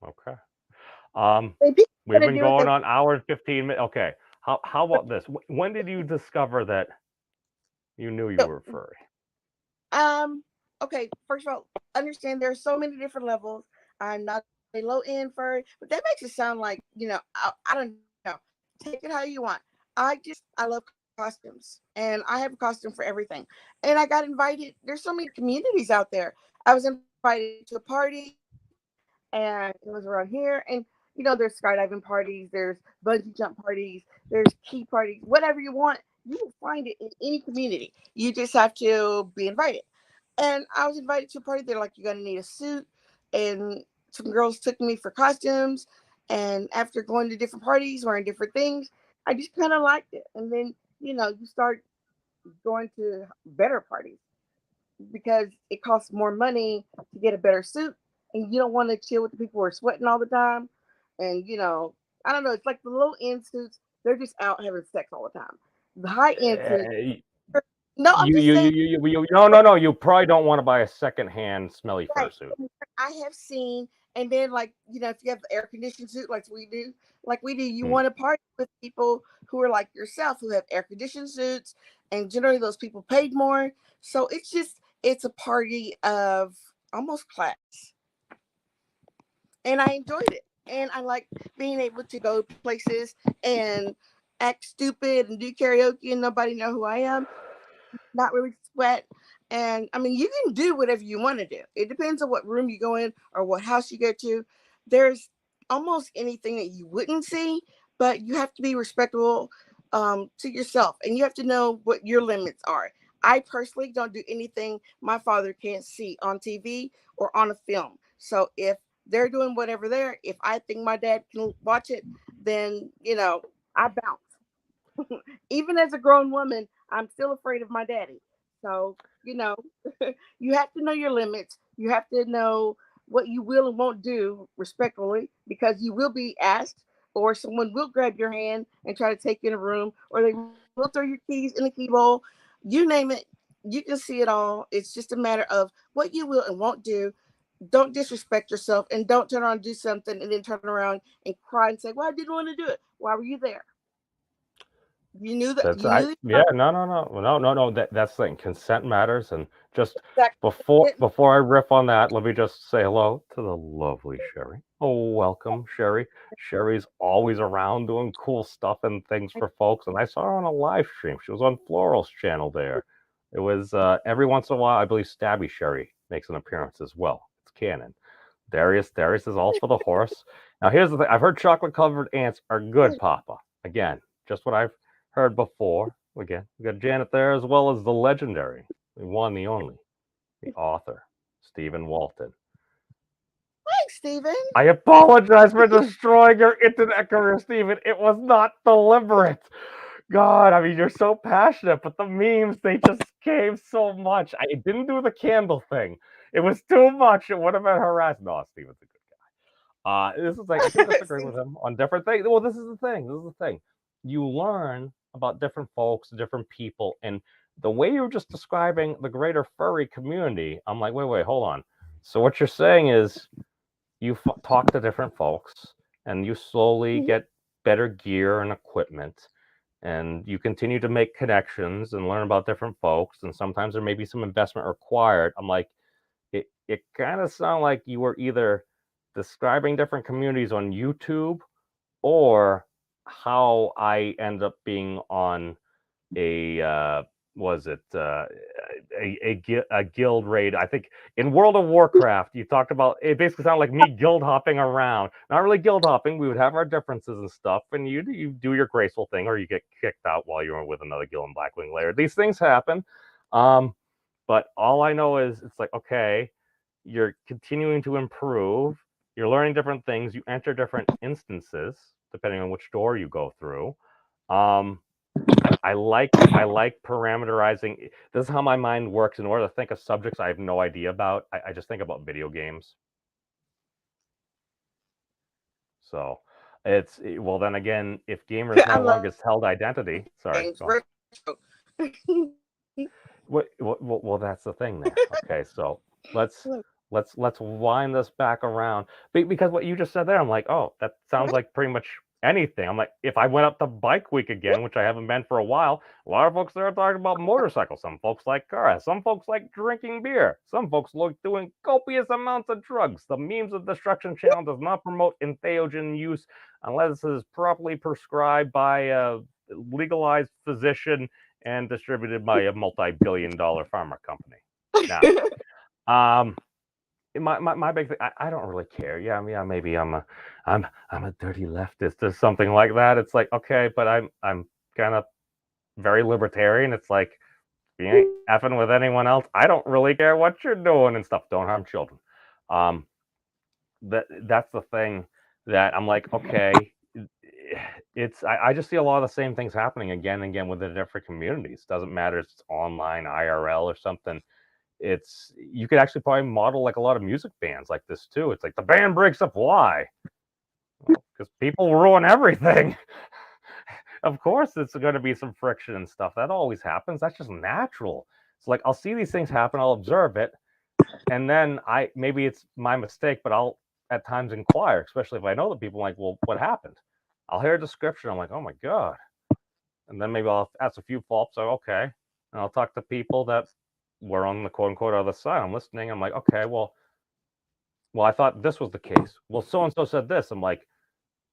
Okay. Maybe We've been going on hour and 15 minutes. Okay. How about this? When did you discover that you knew you were furry? Okay, first of all, understand there are so many different levels. I'm not a low end furry, but that makes it sound like, I don't know. Take it how you want. I love costumes, and I have a costume for everything. And I got invited. There's so many communities out there. I was invited to a party, and it was around here. And there's skydiving parties, there's bungee jump parties, there's key parties, whatever you want. You will find it in any community. You just have to be invited. And I was invited to a party. They're like, you're gonna need a suit, and some girls took me for costumes. And after going to different parties, wearing different things, I just kind of liked it. And then you start going to better parties because it costs more money to get a better suit, and you don't want to chill with the people who are sweating all the time. And I don't know. It's like the low end suits; they're just out having sex all the time. The high end suits. No, I'm just saying. No. You probably don't want to buy a secondhand smelly Right. fursuit. I have seen, and then if you have the air conditioned suit like we do, you want to party with people who are like yourself, who have air conditioned suits, and generally those people paid more. So it's a party of almost class, and I enjoyed it, and I like being able to go places and act stupid and do karaoke and nobody know who I am, not really sweat. And I mean, you can do whatever you want to do. It depends on what room you go in or what house you go to. There's almost anything that you wouldn't see, but you have to be respectful to yourself, and you have to know what your limits are. I personally don't do anything my father can't see on TV or on a film. So if they're doing whatever if I think my dad can watch it, then I bounce. Even as a grown woman, I'm still afraid of my daddy. So, you have to know your limits. You have to know what you will and won't do respectfully, because you will be asked, or someone will grab your hand and try to take you in a room, or they will throw your keys in the key bowl. You name it, you can see it all. It's just a matter of what you will and won't do. Don't disrespect yourself, and don't turn around and do something and then turn around and cry and say, well, I didn't want to do it. Why were you there? You knew that. No. That's the thing. Consent matters, and just Exactly. before I riff on that, let me just say hello to the lovely Sherry. Oh, welcome, Sherry. Sherry's always around doing cool stuff and things for folks, and I saw her on a live stream. She was on Floral's channel there. It was every once in a while, I believe Stabby Sherry makes an appearance as well. It's canon. Darius is all for the horse. Now here's the thing. I've heard chocolate covered ants are good, Papa. Again, just what I've heard before. Again, we got Janet there, as well as the legendary, the one, the only, the author, Stephen Walton. Thanks, Steven. I apologize for destroying your internet career, Steven. It was not deliberate. God, I mean, you're so passionate, but the memes, they just came so much. I didn't do the candle thing. It was too much. It would have been harassed. No, Steven's a good guy. This is like, I can disagree with him on different things. Well, this is the thing. This is the thing. You learn about different folks, different people, and the way you were just describing the greater furry community, I'm like, wait, hold on. So what you're saying is you talk to different folks and you slowly get better gear and equipment, and you continue to make connections and learn about different folks, and sometimes there may be some investment required. I'm like, it kind of sounded like you were either describing different communities on YouTube or how I end up being on a a guild raid. I think in World of Warcraft, you talked about it. Basically sounded like me guild hopping around. Not really guild hopping. We would have our differences and stuff, and you do your graceful thing, or you get kicked out while you're with another guild in Blackwing Lair. These things happen, but all I know is it's like, okay, you're continuing to improve. You're learning different things. You enter different instances depending on which door you go through. I like parameterizing. This is how my mind works. In order to think of subjects I have no idea about, I just think about video games. So it's, well, then again, if gamers no longer held identity, sorry. Well, that's the thing there. Okay, so let's wind this back around, because what you just said there, I'm like, oh, that sounds like pretty much anything. I'm like, if I went up to Bike Week again, which I haven't been for a while, a lot of folks there are talking about motorcycles. Some folks like cars. Some folks like drinking beer. Some folks like doing copious amounts of drugs. The Memes of Destruction channel does not promote entheogen use unless it is properly prescribed by a legalized physician and distributed by a multi-billion-dollar pharma company. Now, my big thing, I don't really care. Yeah, maybe I'm a dirty leftist or something like that. It's like, okay, but I'm kind of very libertarian. It's like, if you ain't effing with anyone else, I don't really care what you're doing and stuff. Don't harm children. That's the thing that I'm like, okay, I just see a lot of the same things happening again and again within different communities. Doesn't matter if it's online, IRL, or something. It's, you could actually probably model like a lot of music bands like this too. It's like the band breaks up. Why? Because people ruin everything. Of course, it's going to be some friction and stuff. That always happens. That's just natural. So like, I'll see these things happen. I'll observe it, and then maybe it's my mistake, but I'll at times inquire, especially if I know the people. Like, well, what happened? I'll hear a description. I'm like, oh my god, and then maybe I'll ask a few folks. So okay, and I'll talk to people that were on the quote unquote other side. I'm listening. I'm like, okay, well, I thought this was the case. Well, so and so said this. I'm like,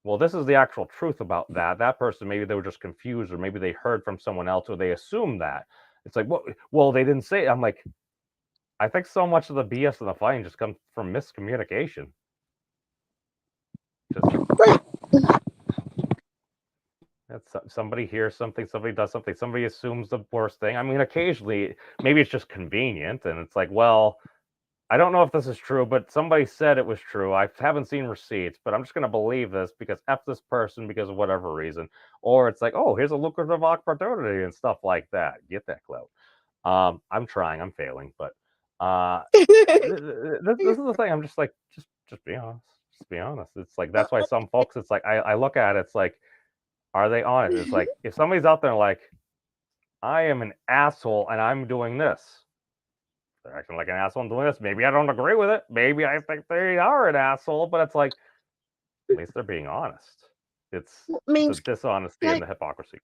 well, this is the actual truth about that person. Maybe they were just confused, or maybe they heard from someone else, or they assumed that. It's like, well, they didn't say it. I'm like, I think so much of the BS and the fighting just comes from miscommunication. Somebody hears something, somebody does something, somebody assumes the worst thing. I mean, occasionally, maybe it's just convenient, and it's like, well, I don't know if this is true, but somebody said it was true. I haven't seen receipts, but I'm just going to believe this because F this person because of whatever reason. Or it's like, oh, here's a lucrative opportunity and stuff like that. Get that clout. I'm trying. I'm failing. But this is the thing. I'm just like, just be honest. Just be honest. It's like, that's why some folks, it's like, I look at it, it's like, are they honest? It's like, if somebody's out there like, I am an asshole and I'm doing this. They're acting like an asshole and doing this. Maybe I don't agree with it. Maybe I think they are an asshole, but it's like, at least they're being honest. It's the dishonesty and the hypocrisy.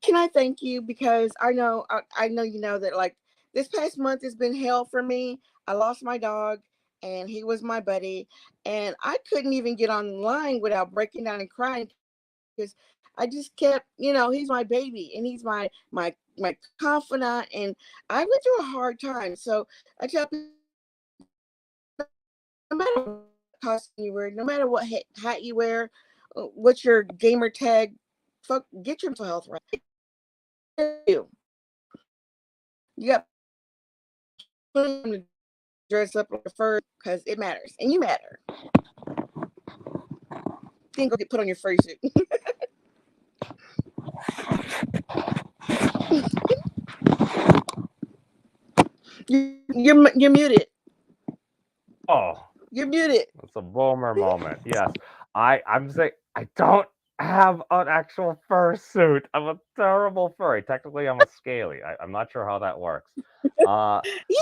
Can I thank you? Because I know you know that, like, this past month has been hell for me. I lost my dog and he was my buddy, and I couldn't even get online without breaking down and crying, because I just kept, he's my baby and he's my confidant, and I went through a hard time. So I tell people, no matter what costume you wear, no matter what hat you wear, what's your gamer tag, get your mental health right. You got dress up like a fur because it matters and you matter. Then go get put on your furry suit. You're muted. Oh, you're muted. It's a boomer moment. Yes, I'm saying I don't have an actual fursuit. I'm a terrible furry. Technically, I'm a scaly. I'm not sure how that works.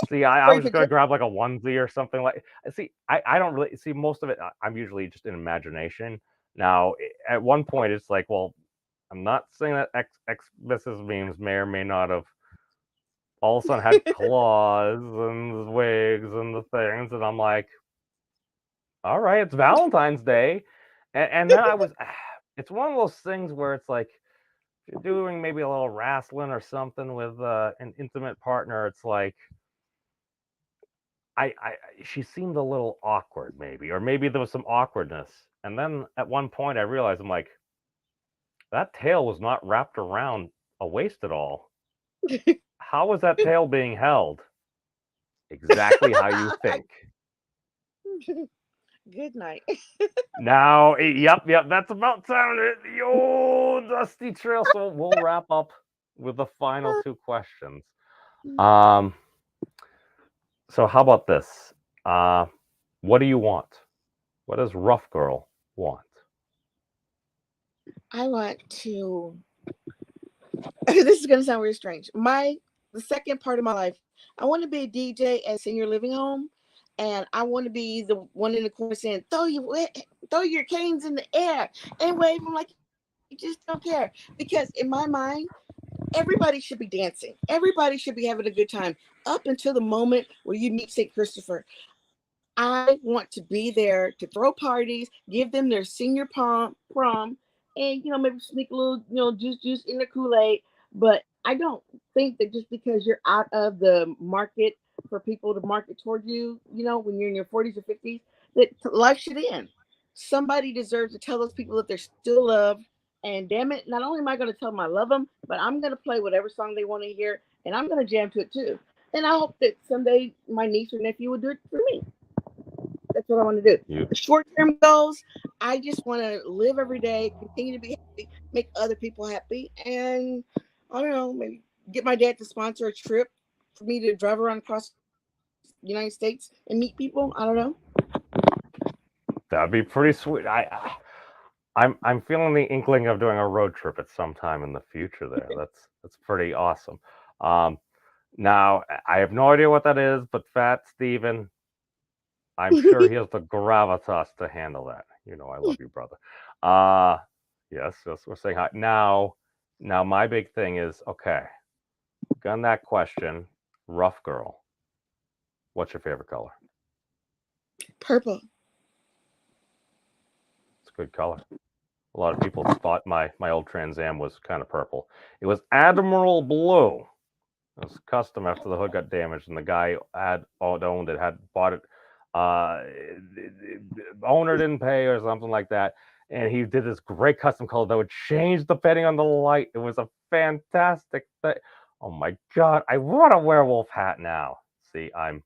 See, I was just gonna grab like a onesie or something like. See, I don't really see most of it. I'm usually just in imagination. Now, at one point, it's like, well, I'm not saying that ex Mrs. Memes may or may not have all of a sudden had claws and wigs and the things, and I'm like, all right, it's Valentine's Day, and then I was, it's one of those things where it's like, if you're doing maybe a little wrestling or something with an intimate partner, it's like, she seemed a little awkward maybe, or maybe there was some awkwardness, and then at one point I realized, I'm like, that tail was not wrapped around a waist at all. How was that tail being held? Exactly how you think. Good night. Now, yep, that's about time. Yo, Dusty Trail. So we'll wrap up with the final two questions. So how about this? What do you want? What does Ruff Girl want? I want to. This is gonna sound really strange. The second part of my life, I want to be a DJ at senior living home, and I want to be the one in the corner saying, throw your canes in the air and wave them like you just don't care." Because in my mind, everybody should be dancing. Everybody should be having a good time up until the moment where you meet St. Christopher. I want to be there to throw parties, give them their senior prom, and maybe sneak a little juice in the Kool-Aid. But I don't think that just because you're out of the market for people to market toward you, when you're in your 40s or 50s, that life should end. Somebody deserves to tell those people that they're still loved. And damn it, not only am I going to tell them I love them, but I'm going to play whatever song they want to hear, and I'm going to jam to it too. And I hope that someday my niece or nephew will do it for me. That's what I want to do. The short-term goals, I just want to live every day, continue to be happy, make other people happy, and I don't know, maybe get my dad to sponsor a trip for me to drive around across the United States and meet people. I don't know. That'd be pretty sweet. I'm feeling the inkling of doing a road trip at some time in the future there. That's pretty awesome. Now, I have no idea what that is, but Fat Steven, I'm sure he has the gravitas to handle that. I love you, brother. Yes, we're saying hi. Now my big thing is, okay, gun that question, Ruff Girl. What's your favorite color? Purple. It's a good color. A lot of people thought my old Trans Am was kind of purple. It was Admiral Blue. It was custom after the hood got damaged, and the guy had owned it, had bought it. Owner didn't pay or something like that, and he did this great custom color that would change depending on the light. It was a fantastic thing. Oh my god, I want a werewolf hat now. See, I'm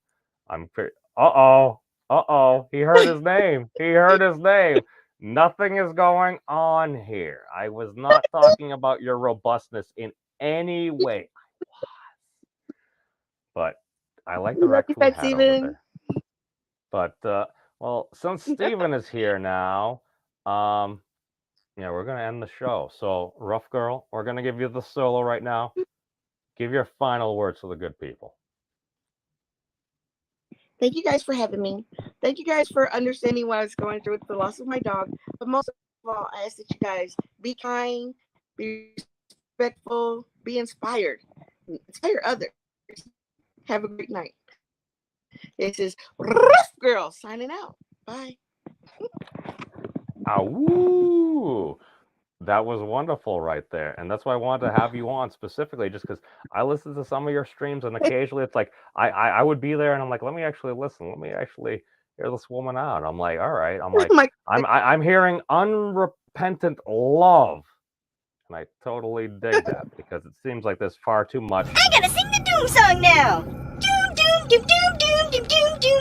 pretty. He heard his name. He heard his name. Nothing is going on here. I was not talking about your robustness in any way. But I like the raccoon hat over there. But well, since Steven is here now, we're gonna end the show. So, Ruff Girl, we're gonna give you the solo right now. Give your final words to the good people. Thank you guys for having me. Thank you guys for understanding what I was going through with the loss of my dog. But most of all, I ask that you guys be kind, be respectful, be inspired. Inspire others. Have a great night. This is Ruff Girl signing out. Bye. Woo! That was wonderful right there. And that's why I wanted to have you on specifically, just because I listen to some of your streams, and occasionally it's like I would be there and I'm like, let me actually listen. Let me actually hear this woman out. I'm like, all right. I'm like, I'm hearing unrepentant love. And I totally dig that, because it seems like there's far too much. I gotta sing the Doom song now. Doom, doom, doom, doom, doom, doom, doom, doom.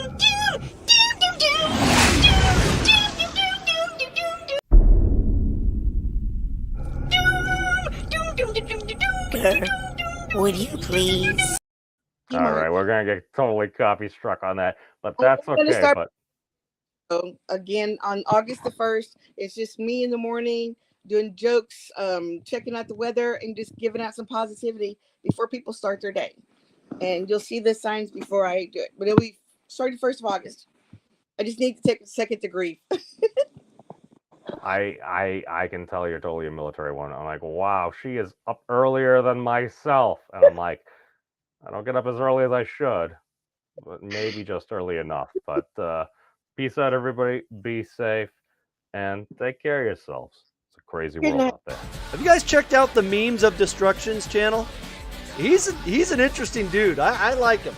Would you please? All right, we're gonna get totally copy struck on that, but I'm that's gonna okay. start- But Again, on August the 1st, it's just me in the morning doing jokes, checking out the weather, and just giving out some positivity before people start their day. And you'll see the signs before I do it. But it'll be starting 1st of August. I just need to take a second to grieve. I can tell you're totally a military one. I'm like, wow, she is up earlier than myself, and I'm like, I don't get up as early as I should, but maybe just early enough. But peace out, everybody. Be safe and take care of yourselves. It's a crazy world out there. Have you guys checked out the Memes of Destruction's channel? He's an interesting dude. I like him.